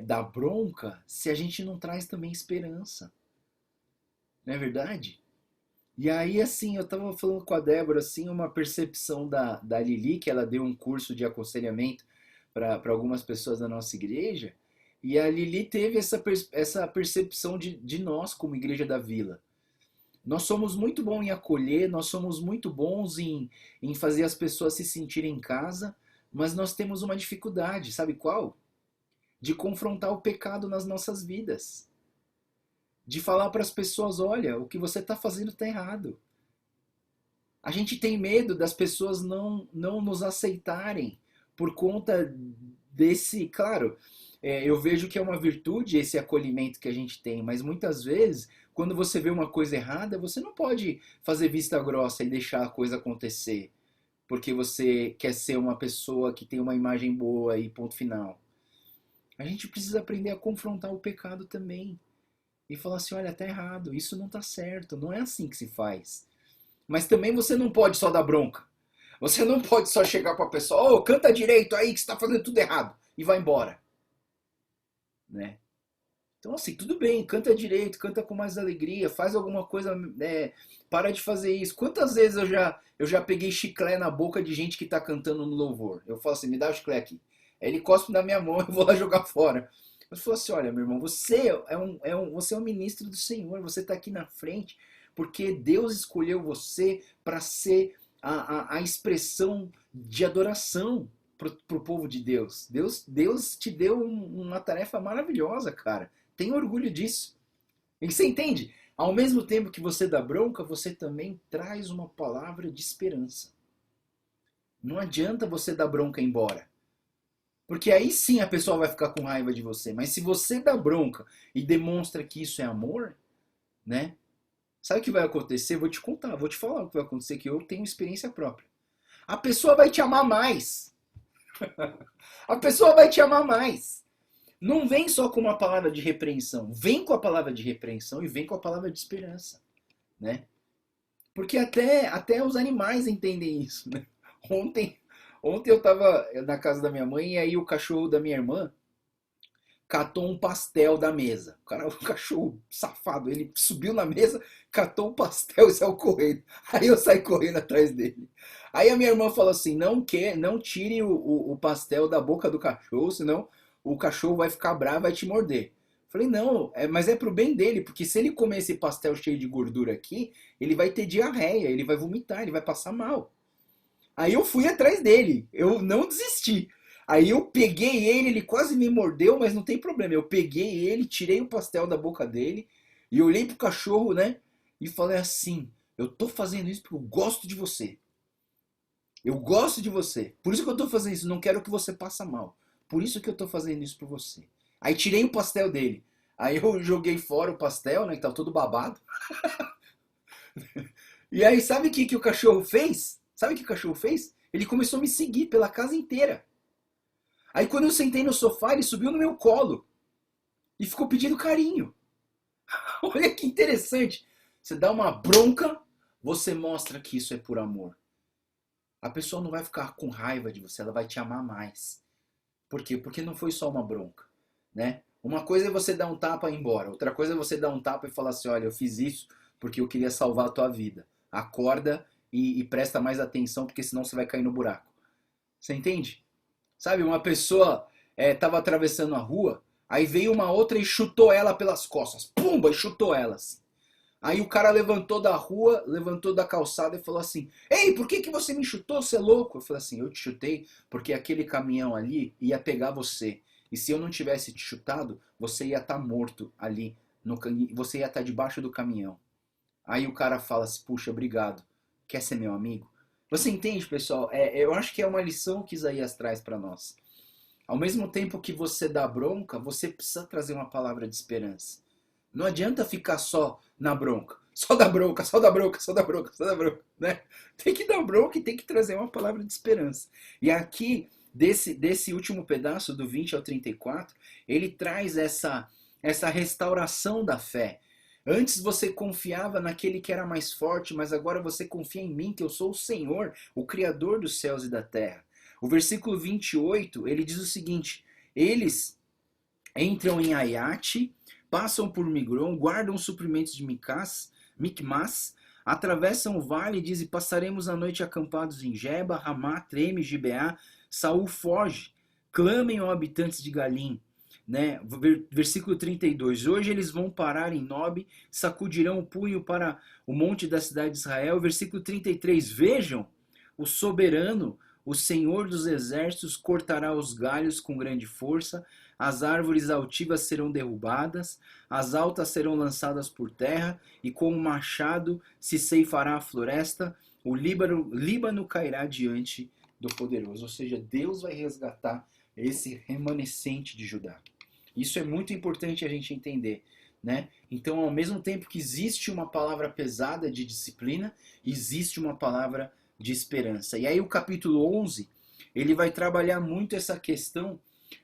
dar bronca se a gente não traz também esperança. Não é verdade? E aí, assim, eu tava falando com a Débora, assim, uma percepção da Lili, que ela deu um curso de aconselhamento para algumas pessoas da nossa igreja, e a Lili teve essa percepção de nós como igreja da vila. Nós somos muito bons em acolher, nós somos muito bons em fazer as pessoas se sentirem em casa, mas nós temos uma dificuldade, sabe qual? De confrontar o pecado nas nossas vidas. De falar para as pessoas, olha, o que você está fazendo está errado. A gente tem medo das pessoas não nos aceitarem por conta desse, claro, eu vejo que é uma virtude esse acolhimento que a gente tem, mas muitas vezes, quando você vê uma coisa errada, você não pode fazer vista grossa e deixar a coisa acontecer, porque você quer ser uma pessoa que tem uma imagem boa e ponto final. A gente precisa aprender a confrontar o pecado também e falar assim, olha, tá errado, isso não tá certo, não é assim que se faz. Mas também você não pode só dar bronca. Você não pode só chegar para a pessoa, oh, canta direito aí que você está fazendo tudo errado e vai embora, né? Então assim, tudo bem, canta direito, canta com mais alegria, faz alguma coisa, para de fazer isso. Quantas vezes eu já peguei chiclete na boca de gente que está cantando no louvor? Eu falo assim, me dá o chiclete aqui. Aí ele cospe na minha mão, eu vou lá jogar fora. Eu falo assim, olha, meu irmão, você é um ministro do Senhor, você está aqui na frente porque Deus escolheu você para ser a expressão de adoração para o povo de Deus. Deus te deu uma tarefa maravilhosa, cara. Tenha orgulho disso. E você entende? Ao mesmo tempo que você dá bronca, você também traz uma palavra de esperança. Não adianta você dar bronca e ir embora. Porque aí sim a pessoa vai ficar com raiva de você. Mas se você dá bronca e demonstra que isso é amor, né? Sabe o que vai acontecer? Vou te contar, vou te falar o que vai acontecer, que eu tenho experiência própria. A pessoa vai te amar mais. A pessoa vai te amar mais. Não vem só com uma palavra de repreensão. Vem com a palavra de repreensão e vem com a palavra de esperança. Né? Porque até os animais entendem isso. Né? Ontem eu estava na casa da minha mãe e aí o cachorro da minha irmã catou um pastel da mesa. O cachorro safado, ele subiu na mesa, catou o pastel e saiu correndo. Aí eu saí correndo atrás dele. Aí a minha irmã falou assim, não tire o pastel da boca do cachorro, senão o cachorro vai ficar bravo e vai te morder. Falei, não, mas é pro bem dele, porque se ele comer esse pastel cheio de gordura aqui, ele vai ter diarreia, ele vai vomitar, ele vai passar mal. Aí eu fui atrás dele, eu não desisti. Aí eu peguei ele quase me mordeu, mas não tem problema. Eu peguei ele, tirei o pastel da boca dele e olhei pro cachorro, né? E falei assim: eu tô fazendo isso porque eu gosto de você. Eu gosto de você. Por isso que eu tô fazendo isso. Não quero que você passe mal. Por isso que eu tô fazendo isso por você. Aí tirei o pastel dele. Aí eu joguei fora o pastel, né? Que tava todo babado. E aí, sabe o que o cachorro fez? Sabe o que o cachorro fez? Ele começou a me seguir pela casa inteira. Aí quando eu sentei no sofá, ele subiu no meu colo. E ficou pedindo carinho. Olha que interessante. Você dá uma bronca, você mostra que isso é por amor. A pessoa não vai ficar com raiva de você, ela vai te amar mais. Por quê? Porque não foi só uma bronca. Né? Uma coisa é você dar um tapa e ir embora. Outra coisa é você dar um tapa e falar assim, olha, eu fiz isso, porque eu queria salvar a tua vida. Acorda e presta mais atenção, porque senão você vai cair no buraco. Você entende? Sabe, uma pessoa estava atravessando a rua, aí veio uma outra e chutou ela pelas costas. Pumba! E chutou ela assim. Aí o cara levantou da rua, levantou da calçada e falou assim: Ei, por que você me chutou? Você é louco? Eu falei assim: Eu te chutei porque aquele caminhão ali ia pegar você. E se eu não tivesse te chutado, você ia estar morto ali. Você ia estar debaixo do caminhão. Aí o cara fala assim: Puxa, obrigado. Quer ser meu amigo? Você entende, pessoal? Eu acho que é uma lição que Isaías traz para nós. Ao mesmo tempo que você dá bronca, você precisa trazer uma palavra de esperança. Não adianta ficar só na bronca. Só da bronca, só da bronca, só da bronca, só da bronca, né? Tem que dar bronca e tem que trazer uma palavra de esperança. E aqui, desse último pedaço, do 20 ao 34, ele traz essa restauração da fé. Antes você confiava naquele que era mais forte, mas agora você confia em mim, que eu sou o Senhor, o Criador dos céus e da terra. O versículo 28, ele diz o seguinte: Eles entram em Aiate, passam por Migron, guardam os suprimentos de Micmas, atravessam o vale e dizem: Passaremos a noite acampados em Geba, Ramá, Treme, Gibeá. Saul foge. Clamem, ó habitantes de Galim. Né? Versículo 32. Hoje eles vão parar em Nob, sacudirão o punho para o monte da cidade de Israel. Versículo 33. Vejam, o soberano, o Senhor dos exércitos, cortará os galhos com grande força, as árvores altivas serão derrubadas, as altas serão lançadas por terra, e com o machado se ceifará a floresta, o Líbano cairá diante do poderoso. Ou seja, Deus vai resgatar esse remanescente de Judá. Isso é muito importante a gente entender, né? Então, ao mesmo tempo que existe uma palavra pesada de disciplina, existe uma palavra de esperança. E aí o capítulo 11, ele vai trabalhar muito essa questão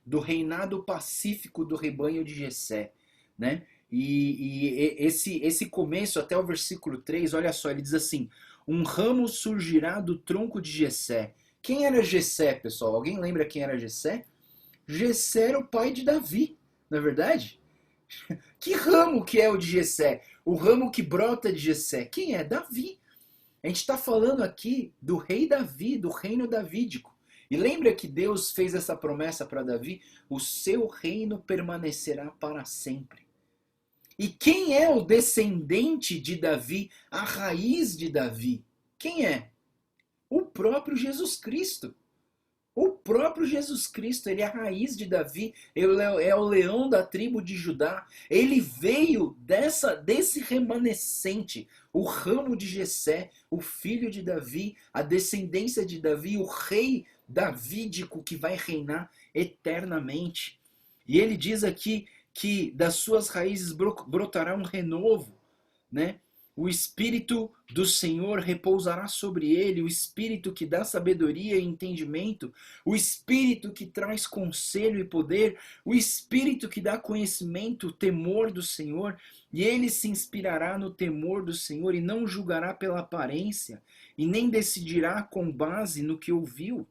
do reinado pacífico do rebanho de Jessé, né? E esse começo até o versículo 3, olha só, ele diz assim: Um ramo surgirá do tronco de Jessé. Quem era Jessé, pessoal? Alguém lembra quem era Jessé? Jessé era o pai de Davi, não é verdade? Que ramo que é o de Jessé? O ramo que brota de Jessé. Quem é? Davi. A gente está falando aqui do rei Davi, do reino davídico. E lembra que Deus fez essa promessa para Davi? O seu reino permanecerá para sempre. E quem é o descendente de Davi, a raiz de Davi? Quem é? O próprio Jesus Cristo. O próprio Jesus Cristo, ele é a raiz de Davi, ele é o leão da tribo de Judá. Ele veio desse remanescente, o ramo de Jessé, o filho de Davi, a descendência de Davi, o rei davídico que vai reinar eternamente. E ele diz aqui que das suas raízes brotará um renovo, né? O Espírito do Senhor repousará sobre ele, o Espírito que dá sabedoria e entendimento, o Espírito que traz conselho e poder, o Espírito que dá conhecimento, o temor do Senhor, e ele se inspirará no temor do Senhor e não julgará pela aparência, e nem decidirá com base no que ouviu,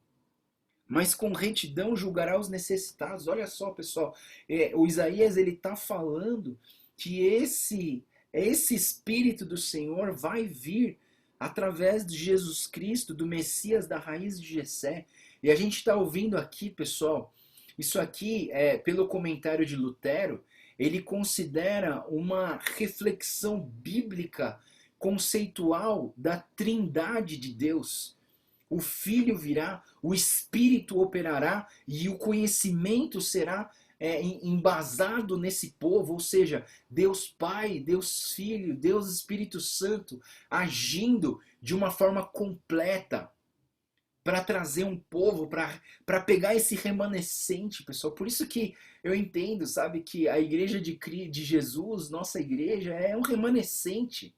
mas com retidão julgará os necessitados. Olha só, pessoal, o Isaías ele está falando que esse Espírito do Senhor vai vir através de Jesus Cristo, do Messias da raiz de Jessé. E a gente está ouvindo aqui, pessoal, isso aqui, pelo comentário de Lutero, ele considera uma reflexão bíblica conceitual da trindade de Deus. O Filho virá, o Espírito operará e o conhecimento será embasado nesse povo, ou seja, Deus Pai, Deus Filho, Deus Espírito Santo agindo de uma forma completa para trazer um povo, para pegar esse remanescente, pessoal. Por isso que eu entendo, sabe, que a igreja de Jesus, nossa igreja, é um remanescente.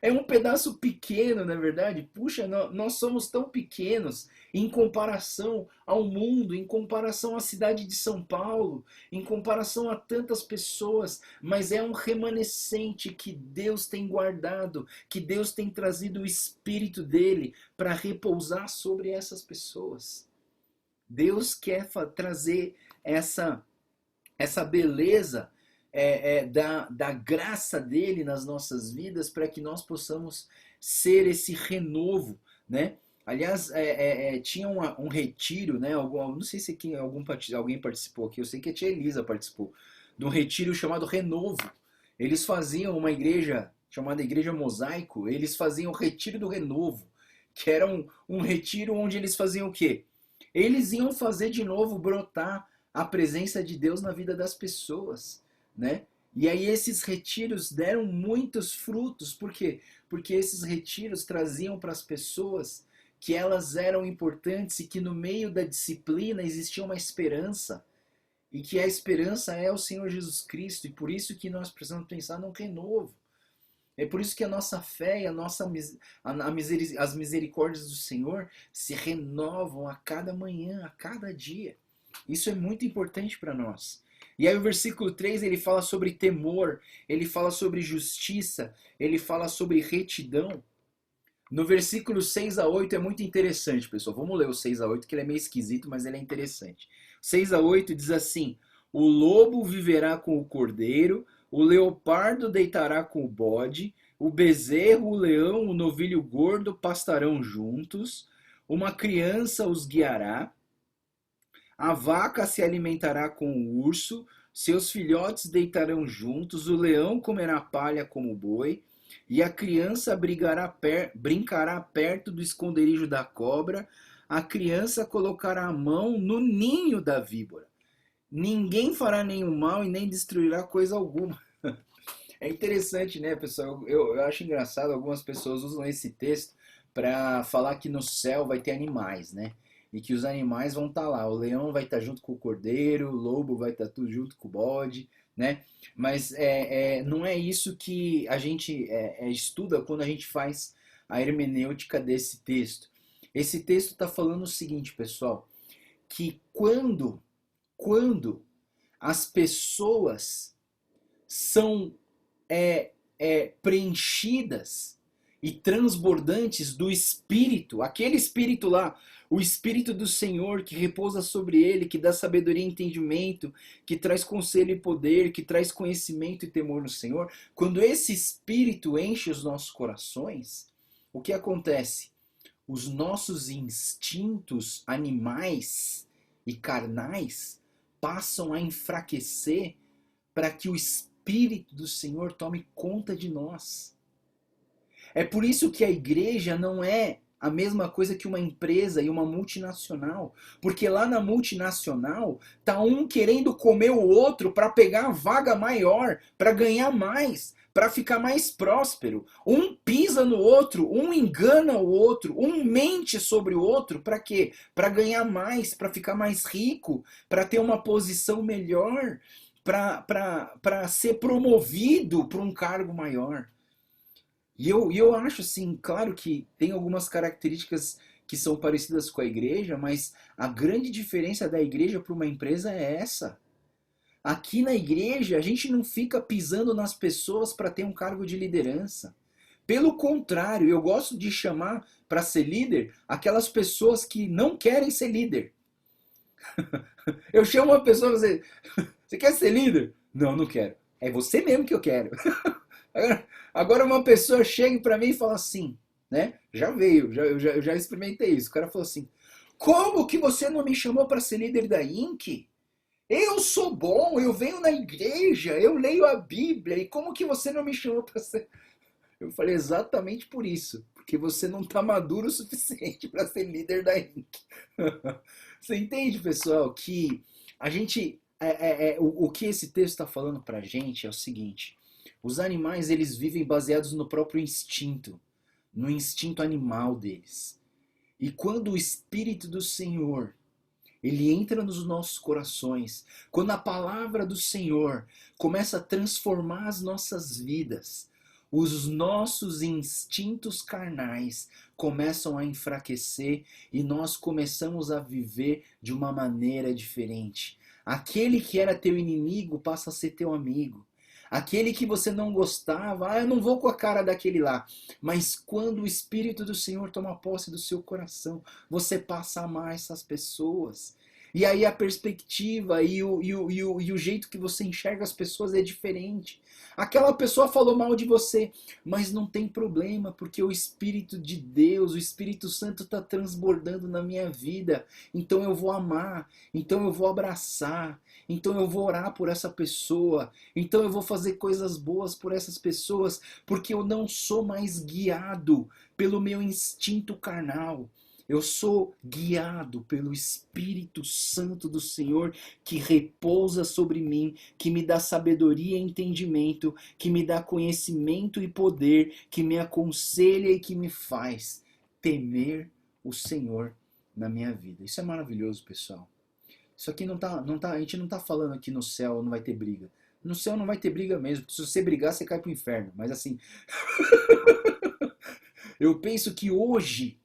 É um pedaço pequeno, na verdade. Puxa, nós somos tão pequenos em comparação ao mundo, em comparação à cidade de São Paulo, em comparação a tantas pessoas, mas é um remanescente que Deus tem guardado, que Deus tem trazido o Espírito dele para repousar sobre essas pessoas. Deus quer trazer essa beleza da graça dele nas nossas vidas para que nós possamos ser esse renovo, né? Aliás, tinha um retiro, né? Não sei se aqui alguém participou aqui, eu sei que a tia Elisa participou, de um retiro chamado Renovo. Eles faziam uma igreja chamada Igreja Mosaico, eles faziam o Retiro do Renovo, que era um retiro onde eles faziam o quê? Eles iam fazer de novo brotar a presença de Deus na vida das pessoas, né? E aí esses retiros deram muitos frutos, por quê? Porque esses retiros traziam para as pessoas que elas eram importantes e que no meio da disciplina existia uma esperança. E que a esperança é o Senhor Jesus Cristo. E por isso que nós precisamos pensar num renovo. É por isso que a nossa fé e as misericórdias do Senhor se renovam a cada manhã, a cada dia. Isso é muito importante para nós. E aí o versículo 3 ele fala sobre temor, ele fala sobre justiça, ele fala sobre retidão. No versículo 6 a 8 é muito interessante, pessoal. Vamos ler o 6 a 8, que ele é meio esquisito, mas ele é interessante. 6 a 8 diz assim: o lobo viverá com o cordeiro, o leopardo deitará com o bode, o bezerro, o leão, o novilho gordo pastarão juntos, uma criança os guiará, a vaca se alimentará com o urso, seus filhotes deitarão juntos, o leão comerá palha como o boi, e a criança brincará perto do esconderijo da cobra, a criança colocará a mão no ninho da víbora. Ninguém fará nenhum mal e nem destruirá coisa alguma. É interessante, né, pessoal? Eu acho engraçado, algumas pessoas usam esse texto para falar que no céu vai ter animais, né? E que os animais vão estar lá. O leão vai estar junto com o cordeiro, o lobo vai estar tudo junto com o bode, né? Mas não é isso que a gente estuda quando a gente faz a hermenêutica desse texto. Esse texto está falando o seguinte, pessoal, que quando as pessoas são preenchidas e transbordantes do Espírito, aquele Espírito lá, o Espírito do Senhor que repousa sobre ele, que dá sabedoria e entendimento, que traz conselho e poder, que traz conhecimento e temor no Senhor, quando esse Espírito enche os nossos corações, o que acontece? Os nossos instintos animais e carnais passam a enfraquecer para que o Espírito do Senhor tome conta de nós. É por isso que a igreja não é a mesma coisa que uma empresa e uma multinacional. Porque lá na multinacional, tá um querendo comer o outro para pegar a vaga maior, para ganhar mais, para ficar mais próspero. Um pisa no outro, um engana o outro, um mente sobre o outro, para quê? Para ganhar mais, para ficar mais rico, para ter uma posição melhor, para ser promovido para um cargo maior. E eu acho, assim, claro que tem algumas características que são parecidas com a igreja, mas a grande diferença da igreja para uma empresa é essa. Aqui na igreja, a gente não fica pisando nas pessoas para ter um cargo de liderança. Pelo contrário, eu gosto de chamar para ser líder aquelas pessoas que não querem ser líder. Eu chamo uma pessoa e você quer ser líder? Não, não quero. É você mesmo que eu quero. Agora uma pessoa chega para mim e fala assim, né? Já veio, eu já experimentei isso. O cara falou assim: como que você não me chamou para ser líder da INC? Eu sou bom, eu venho na igreja, eu leio a Bíblia, e como que você não me chamou para ser... Eu falei: exatamente por isso, porque você não está maduro o suficiente para ser líder da INC. Você entende, pessoal, que a gente... o que esse texto está falando para a gente é o seguinte: os animais, eles vivem baseados no próprio instinto, no instinto animal deles. E quando o Espírito do Senhor, ele entra nos nossos corações, quando a palavra do Senhor começa a transformar as nossas vidas, os nossos instintos carnais começam a enfraquecer e nós começamos a viver de uma maneira diferente. Aquele que era teu inimigo passa a ser teu amigo. Aquele que você não gostava, eu não vou com a cara daquele lá. Mas quando o Espírito do Senhor toma posse do seu coração, você passa a amar essas pessoas. E aí a perspectiva e o jeito que você enxerga as pessoas é diferente. Aquela pessoa falou mal de você, mas não tem problema, porque o Espírito de Deus, o Espírito Santo está transbordando na minha vida. Então eu vou amar, então eu vou abraçar, então eu vou orar por essa pessoa, então eu vou fazer coisas boas por essas pessoas, porque eu não sou mais guiado pelo meu instinto carnal. Eu sou guiado pelo Espírito Santo do Senhor que repousa sobre mim, que me dá sabedoria e entendimento, que me dá conhecimento e poder, que me aconselha e que me faz temer o Senhor na minha vida. Isso é maravilhoso, pessoal. Isso aqui a gente não tá falando aqui no céu não vai ter briga. No céu não vai ter briga mesmo, porque se você brigar, você cai pro inferno. Mas assim, eu penso que hoje,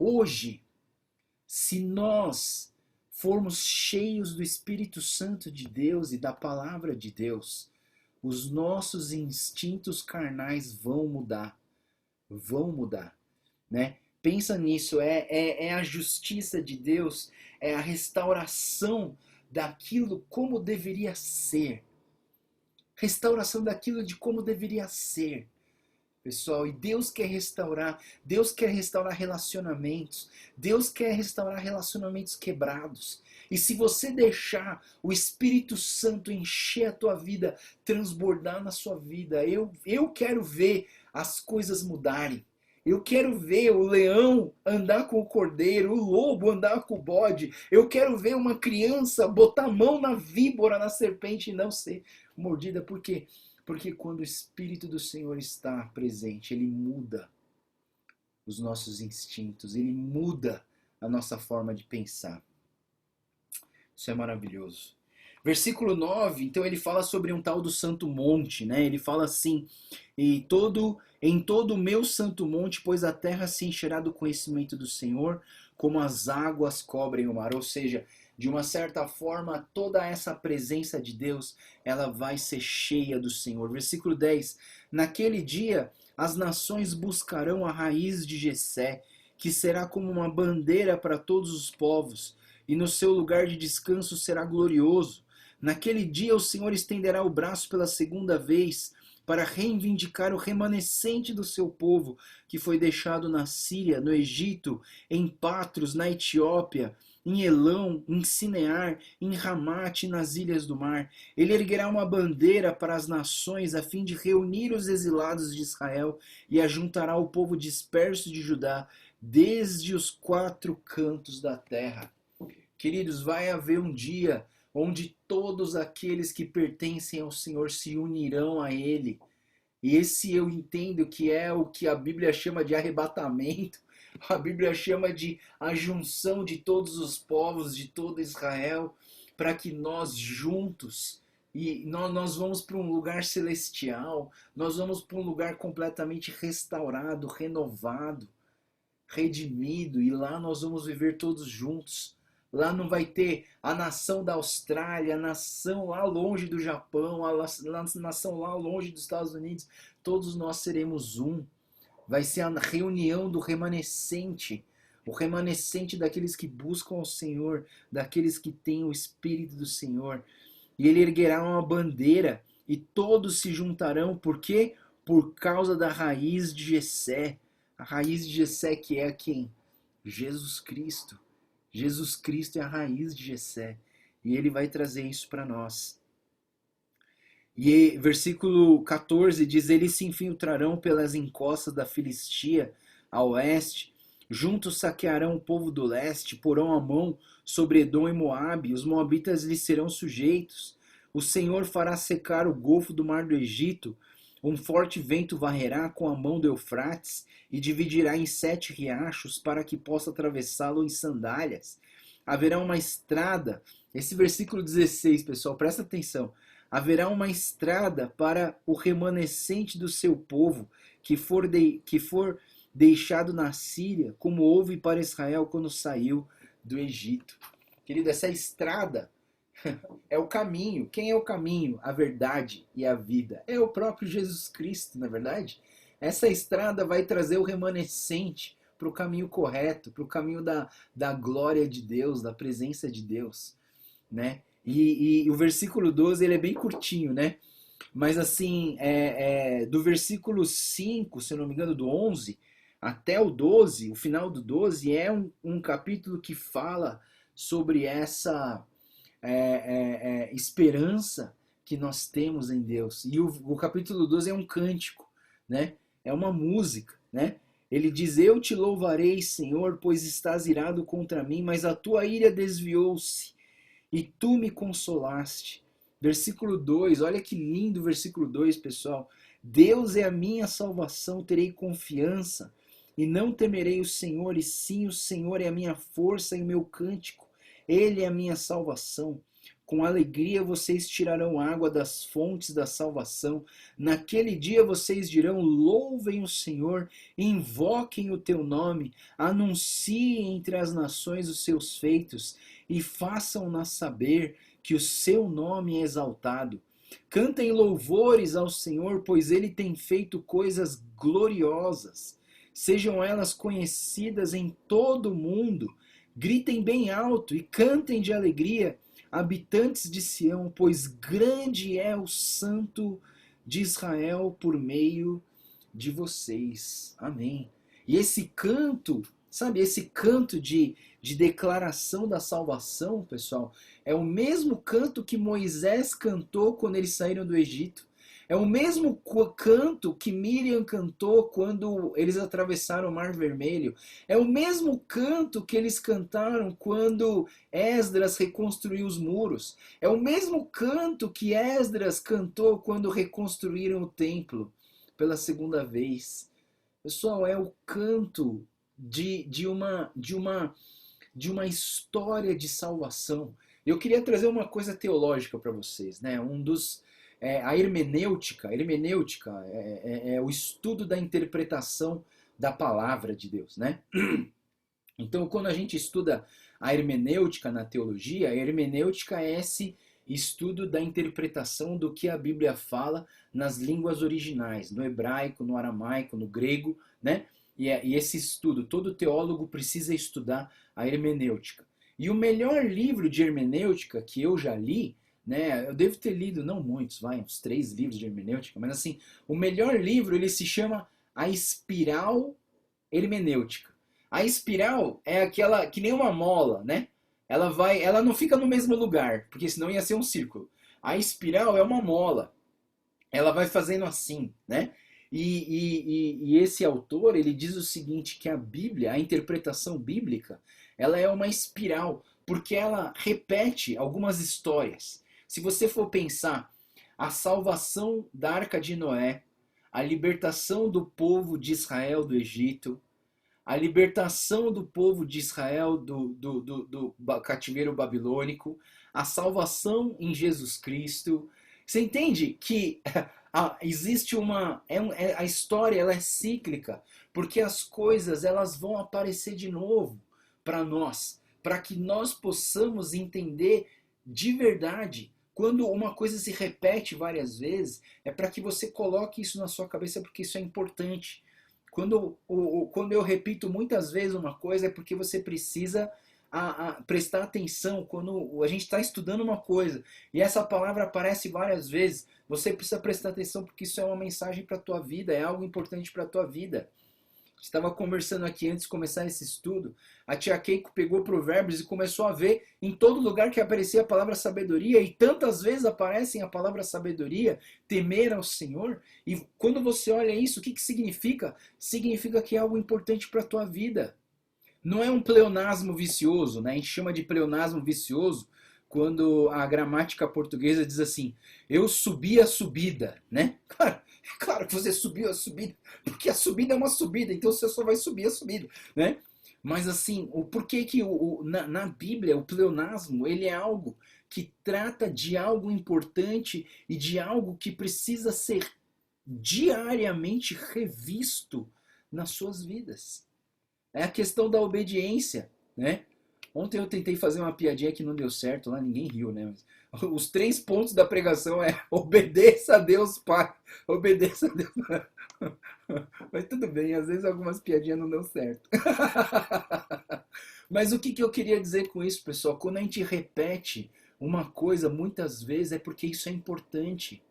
se nós formos cheios do Espírito Santo de Deus e da palavra de Deus, os nossos instintos carnais vão mudar, né? Pensa nisso, é a justiça de Deus, é a restauração daquilo como deveria ser, restauração daquilo de como deveria ser. Pessoal, e Deus quer restaurar relacionamentos, Deus quer restaurar relacionamentos quebrados. E se você deixar o Espírito Santo encher a tua vida, transbordar na sua vida, eu quero ver as coisas mudarem. Eu quero ver o leão andar com o cordeiro, o lobo andar com o bode. Eu quero ver uma criança botar a mão na víbora, na serpente e não ser mordida. Por quê? Porque quando o Espírito do Senhor está presente, ele muda os nossos instintos, ele muda a nossa forma de pensar. Isso é maravilhoso. Versículo 9, então ele fala sobre um tal do Santo Monte, né? Ele fala assim, em todo o meu santo monte, pois a terra se encherá do conhecimento do Senhor, como as águas cobrem o mar. Ou seja, de uma certa forma, toda essa presença de Deus, ela vai ser cheia do Senhor. Versículo 10, naquele dia as nações buscarão a raiz de Jessé, que será como uma bandeira para todos os povos, e no seu lugar de descanso será glorioso. Naquele dia o Senhor estenderá o braço pela segunda vez para reivindicar o remanescente do seu povo, que foi deixado na Síria, no Egito, em Patros, na Etiópia, em Elão, em Sinear, em Ramate e nas ilhas do mar. Ele erguerá uma bandeira para as nações a fim de reunir os exilados de Israel e ajuntará o povo disperso de Judá desde os quatro cantos da terra. Queridos, vai haver um dia onde todos aqueles que pertencem ao Senhor se unirão a Ele. E esse eu entendo que é o que a Bíblia chama de arrebatamento. A Bíblia chama de a junção de todos os povos, de todo Israel, para que nós juntos, e nós vamos para um lugar celestial, nós vamos para um lugar completamente restaurado, renovado, redimido, e lá nós vamos viver todos juntos. Lá não vai ter a nação da Austrália, a nação lá longe do Japão, a nação lá longe dos Estados Unidos. Todos nós seremos um. Vai ser a reunião do remanescente. O remanescente daqueles que buscam o Senhor, daqueles que têm o Espírito do Senhor. E ele erguerá uma bandeira e todos se juntarão. Por quê? Por causa da raiz de Jessé. A raiz de Jessé que é quem? Jesus Cristo. Jesus Cristo é a raiz de Jessé. E ele vai trazer isso para nós. E versículo 14 diz, eles se infiltrarão pelas encostas da Filistia a oeste, juntos saquearão o povo do leste, porão a mão sobre Edom e Moabe, os moabitas lhes serão sujeitos. O Senhor fará secar o golfo do mar do Egito, um forte vento varrerá com a mão do Eufrates e dividirá em 7 riachos para que possa atravessá-lo em sandálias. Haverá uma estrada, esse versículo 16, pessoal, presta atenção. Haverá uma estrada para o remanescente do seu povo, que for deixado na Síria, como houve para Israel quando saiu do Egito. Querido, essa estrada é o caminho. Quem é o caminho, a verdade e a vida? É o próprio Jesus Cristo, não é verdade? Essa estrada vai trazer o remanescente para o caminho correto, para o caminho da glória de Deus, da presença de Deus. né? E o versículo 12 ele é bem curtinho, né? Mas assim, do versículo 5, se eu não me engano, do 11 até o 12, o final do 12 é um capítulo que fala sobre essa esperança que nós temos em Deus. E o capítulo 12 é um cântico, né? É uma música, né? Ele diz: Eu te louvarei, Senhor, pois estás irado contra mim, mas a tua ira desviou-se e tu me consolaste. Versículo 2, olha que lindo o versículo 2, pessoal. Deus é a minha salvação, terei confiança e não temerei o Senhor, e sim o Senhor é a minha força e o meu cântico. Ele é a minha salvação. Com alegria vocês tirarão água das fontes da salvação. Naquele dia vocês dirão: louvem o Senhor, invoquem o teu nome, anunciem entre as nações os seus feitos e façam-nas saber que o seu nome é exaltado. Cantem louvores ao Senhor, pois ele tem feito coisas gloriosas. Sejam elas conhecidas em todo o mundo. Gritem bem alto e cantem de alegria, habitantes de Sião, pois grande é o Santo de Israel por meio de vocês. Amém. E esse canto, sabe, esse canto de declaração da salvação, pessoal, é o mesmo canto que Moisés cantou quando eles saíram do Egito. É o mesmo canto que Miriam cantou quando eles atravessaram o Mar Vermelho. É o mesmo canto que eles cantaram quando Esdras reconstruiu os muros. É o mesmo canto que Esdras cantou quando reconstruíram o templo pela segunda vez. Pessoal, é o canto de uma história de salvação. Eu queria trazer uma coisa teológica para vocês, né? A hermenêutica é o estudo da interpretação da palavra de Deus, né? Então, quando a gente estuda a hermenêutica na teologia, a hermenêutica é esse estudo da interpretação do que a Bíblia fala nas línguas originais, no hebraico, no aramaico, no grego, né? E esse estudo, todo teólogo precisa estudar a hermenêutica. E o melhor livro de hermenêutica que eu já li, né? Eu devo ter lido, não muitos, uns 3 livros de hermenêutica, mas assim, o melhor livro ele se chama A Espiral Hermenêutica. A espiral é aquela que nem uma mola, né? Ela não fica no mesmo lugar, porque senão ia ser um círculo. A espiral é uma mola. Ela vai fazendo assim, né? E esse autor ele diz o seguinte, que a Bíblia, a interpretação bíblica, ela é uma espiral, porque ela repete algumas histórias. Se você for pensar a salvação da Arca de Noé, a libertação do povo de Israel do Egito, a libertação do povo de Israel do cativeiro babilônico, a salvação em Jesus Cristo. Você entende que existe a história ela é cíclica, porque as coisas elas vão aparecer de novo para nós, para que nós possamos entender de verdade. Quando uma coisa se repete várias vezes, é para que você coloque isso na sua cabeça, porque isso é importante. Quando eu repito muitas vezes uma coisa, é porque você precisa prestar atenção. Quando a gente está estudando uma coisa e essa palavra aparece várias vezes, você precisa prestar atenção, porque isso é uma mensagem para a tua vida, é algo importante para a tua vida. Estava conversando aqui antes de começar esse estudo, a tia Keiko pegou Provérbios e começou a ver em todo lugar que aparecia a palavra sabedoria, e tantas vezes aparece a palavra sabedoria, temer ao Senhor, e quando você olha isso, o que significa? Significa que é algo importante para a tua vida. Não é um pleonasmo vicioso, né? A gente chama de pleonasmo vicioso quando a gramática portuguesa diz assim: eu subi a subida, né? Claro que você subiu a subida, porque a subida é uma subida, então você só vai subir a subida, né? Mas assim, por que na Bíblia o pleonasmo ele é algo que trata de algo importante e de algo que precisa ser diariamente revisto nas suas vidas. É a questão da obediência, né? Ontem eu tentei fazer uma piadinha que não deu certo, lá ninguém riu, né? Os 3 pontos da pregação é: obedeça a Deus, Pai. Obedeça a Deus. Mas tudo bem, às vezes algumas piadinhas não dão certo. Mas o que eu queria dizer com isso, pessoal? Quando a gente repete uma coisa muitas vezes é porque isso é importante.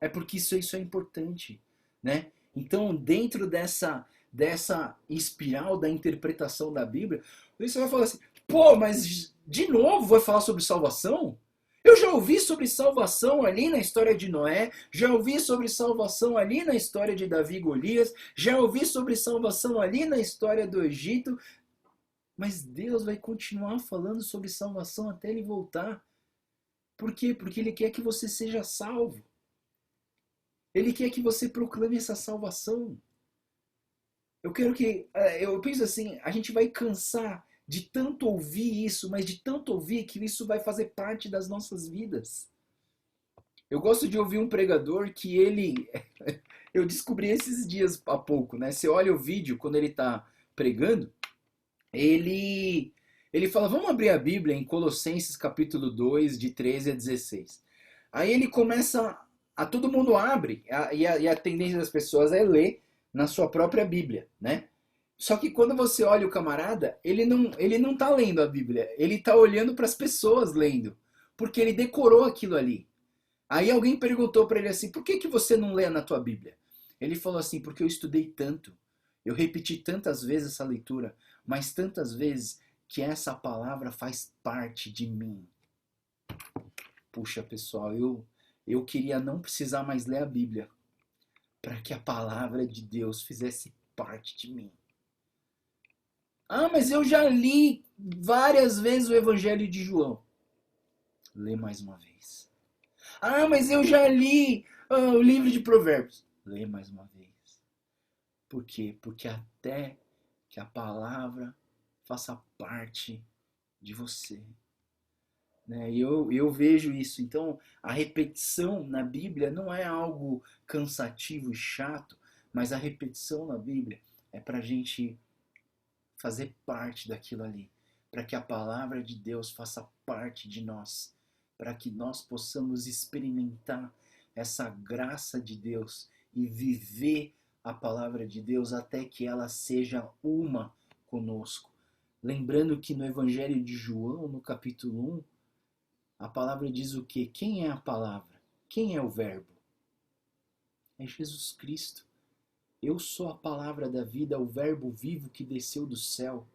É porque isso é importante, né? Então, dentro dessa espiral da interpretação da Bíblia, você vai falar assim, pô, mas de novo vai falar sobre salvação? Eu já ouvi sobre salvação ali na história de Noé, já ouvi sobre salvação ali na história de Davi e Golias, já ouvi sobre salvação ali na história do Egito, mas Deus vai continuar falando sobre salvação até ele voltar. Por quê? Porque ele quer que você seja salvo. Ele quer que você proclame essa salvação. Eu penso assim, a gente vai cansar de tanto ouvir isso, mas de tanto ouvir que isso vai fazer parte das nossas vidas. Eu gosto de ouvir um pregador que eu descobri esses dias há pouco, né? Você olha o vídeo quando ele está pregando, ele fala, vamos abrir a Bíblia em Colossenses capítulo 2, de 13 a 16. Aí ele começa, todo mundo abre, e a tendência das pessoas é ler na sua própria Bíblia, né? Só que quando você olha o camarada, ele não tá lendo a Bíblia, ele tá olhando para as pessoas lendo, porque ele decorou aquilo ali. Aí alguém perguntou para ele assim, por que você não lê na tua Bíblia? Ele falou assim, porque eu estudei tanto, eu repeti tantas vezes essa leitura, mas tantas vezes que essa palavra faz parte de mim. Puxa, pessoal, eu queria não precisar mais ler a Bíblia para que a palavra de Deus fizesse parte de mim. Ah, mas eu já li várias vezes o Evangelho de João. Lê mais uma vez. Ah, mas eu já li o livro de Provérbios. Lê mais uma vez. Por quê? Porque até que a palavra faça parte de você. Né? E eu vejo isso. Então, a repetição na Bíblia não é algo cansativo e chato, mas a repetição na Bíblia é para a gente fazer parte daquilo ali, para que a palavra de Deus faça parte de nós, para que nós possamos experimentar essa graça de Deus e viver a palavra de Deus até que ela seja uma conosco. Lembrando que no Evangelho de João, no capítulo 1, a palavra diz o quê? Quem é a palavra? Quem é o verbo? É Jesus Cristo. Eu sou a palavra da vida, o verbo vivo que desceu do céu.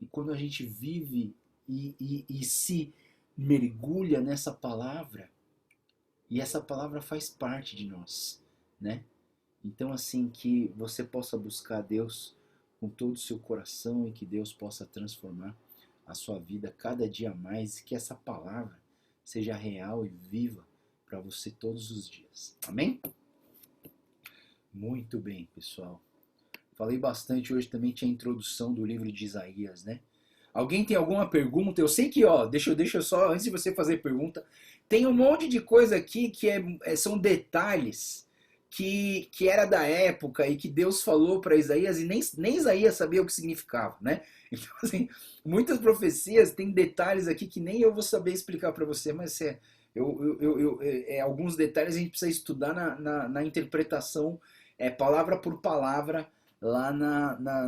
E quando a gente vive e se mergulha nessa palavra, e essa palavra faz parte de nós, né? Então, assim, que você possa buscar Deus com todo o seu coração e que Deus possa transformar a sua vida cada dia mais e que essa palavra seja real e viva para você todos os dias. Amém? Muito bem, pessoal. Falei bastante hoje, também tinha a introdução do livro de Isaías, né? Alguém tem alguma pergunta? Eu sei que, ó, deixa eu só, antes de você fazer pergunta, tem um monte de coisa aqui que são detalhes que era da época e que Deus falou para Isaías e nem Isaías sabia o que significava, né? Então, assim, muitas profecias têm detalhes aqui que nem eu vou saber explicar para você, mas alguns detalhes a gente precisa estudar na interpretação, palavra por palavra, lá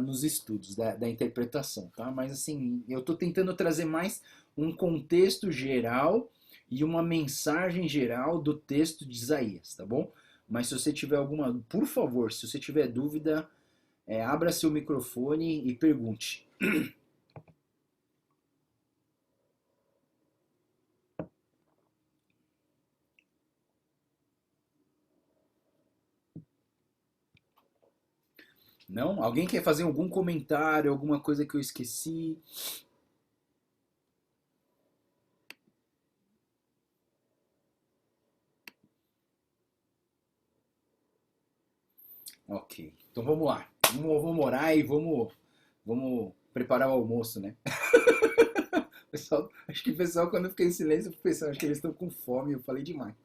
nos estudos da interpretação, tá? Mas assim, eu estou tentando trazer mais um contexto geral e uma mensagem geral do texto de Isaías, tá bom? Mas se você tiver alguma, por favor, se você tiver dúvida, abra seu microfone e pergunte. Não? Alguém quer fazer algum comentário, alguma coisa que eu esqueci? Ok, então vamos lá. Vamos orar e vamos preparar o almoço, né? Pessoal, acho que o pessoal, quando eu fiquei em silêncio, eu pensei, acho que eles estão com fome, eu falei demais.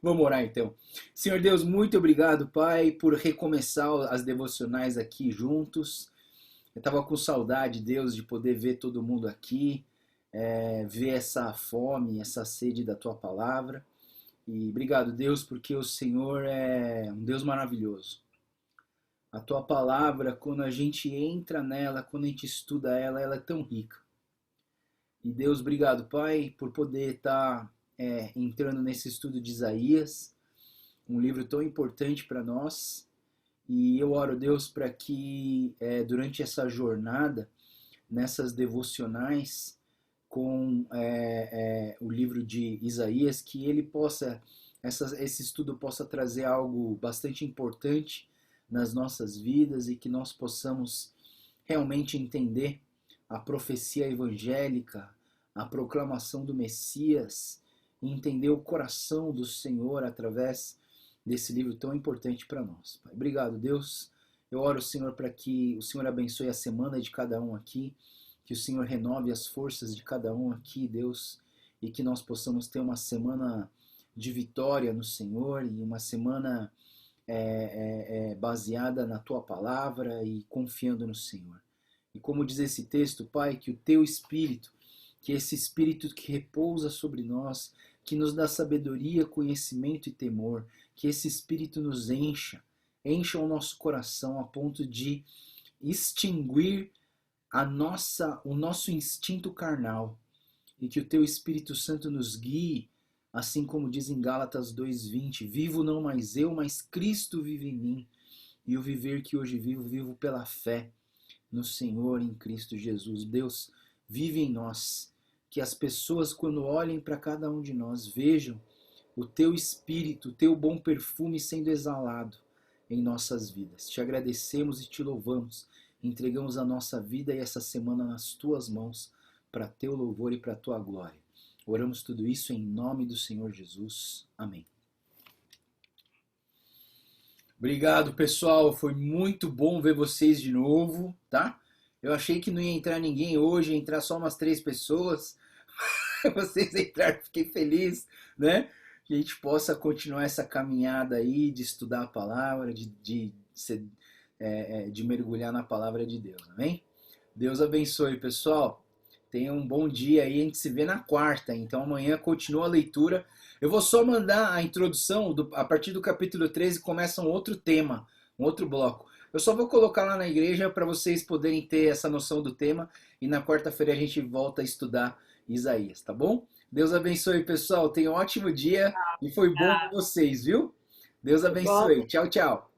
Vamos orar então. Senhor Deus, muito obrigado, Pai, por recomeçar as devocionais aqui juntos. Eu estava com saudade, Deus, de poder ver todo mundo aqui, ver essa fome, essa sede da Tua palavra. E obrigado, Deus, porque o Senhor é um Deus maravilhoso. A Tua palavra, quando a gente entra nela, quando a gente estuda ela, ela é tão rica. E Deus, obrigado, Pai, por poder estar entrando nesse estudo de Isaías, um livro tão importante para nós. E eu oro, Deus, para que durante essa jornada, nessas devocionais com o livro de Isaías, que ele possa, esse estudo possa trazer algo bastante importante nas nossas vidas e que nós possamos realmente entender a profecia evangélica, a proclamação do Messias, e entender o coração do Senhor através desse livro tão importante para nós. Pai, obrigado, Deus. Eu oro, Senhor, para que o Senhor abençoe a semana de cada um aqui, que o Senhor renove as forças de cada um aqui, Deus, e que nós possamos ter uma semana de vitória no Senhor e uma semana baseada na Tua palavra e confiando no Senhor. E como diz esse texto, Pai, que o Teu Espírito, que esse Espírito que repousa sobre nós, que nos dá sabedoria, conhecimento e temor, que esse Espírito nos encha o nosso coração a ponto de extinguir o nosso instinto carnal, e que o Teu Espírito Santo nos guie, assim como diz em Gálatas 2:20, vivo não mais eu, mas Cristo vive em mim, e o viver que hoje vivo, vivo pela fé no Senhor, em Cristo Jesus. Deus, vive em nós, que as pessoas, quando olhem para cada um de nós, vejam o Teu Espírito, o Teu bom perfume sendo exalado em nossas vidas. Te agradecemos e Te louvamos. Entregamos a nossa vida e essa semana nas Tuas mãos, para Teu louvor e para Tua glória. Oramos tudo isso em nome do Senhor Jesus. Amém. Obrigado, pessoal. Foi muito bom ver vocês de novo, tá? Eu achei que não ia entrar ninguém hoje, ia entrar só umas 3 pessoas. Vocês entraram, fiquei feliz, né? Que a gente possa continuar essa caminhada aí de estudar a palavra, de mergulhar na palavra de Deus, amém? Deus abençoe, pessoal. Tenha um bom dia aí, a gente se vê na quarta, então amanhã continua a leitura. Eu vou só mandar a introdução, a partir do capítulo 13 começa um outro tema, um outro bloco. Eu só vou colocar lá na igreja para vocês poderem ter essa noção do tema, e na quarta-feira a gente volta a estudar Isaías, tá bom? Deus abençoe, pessoal. Tenha um ótimo dia e foi bom com vocês, viu? Deus abençoe. Tchau, tchau.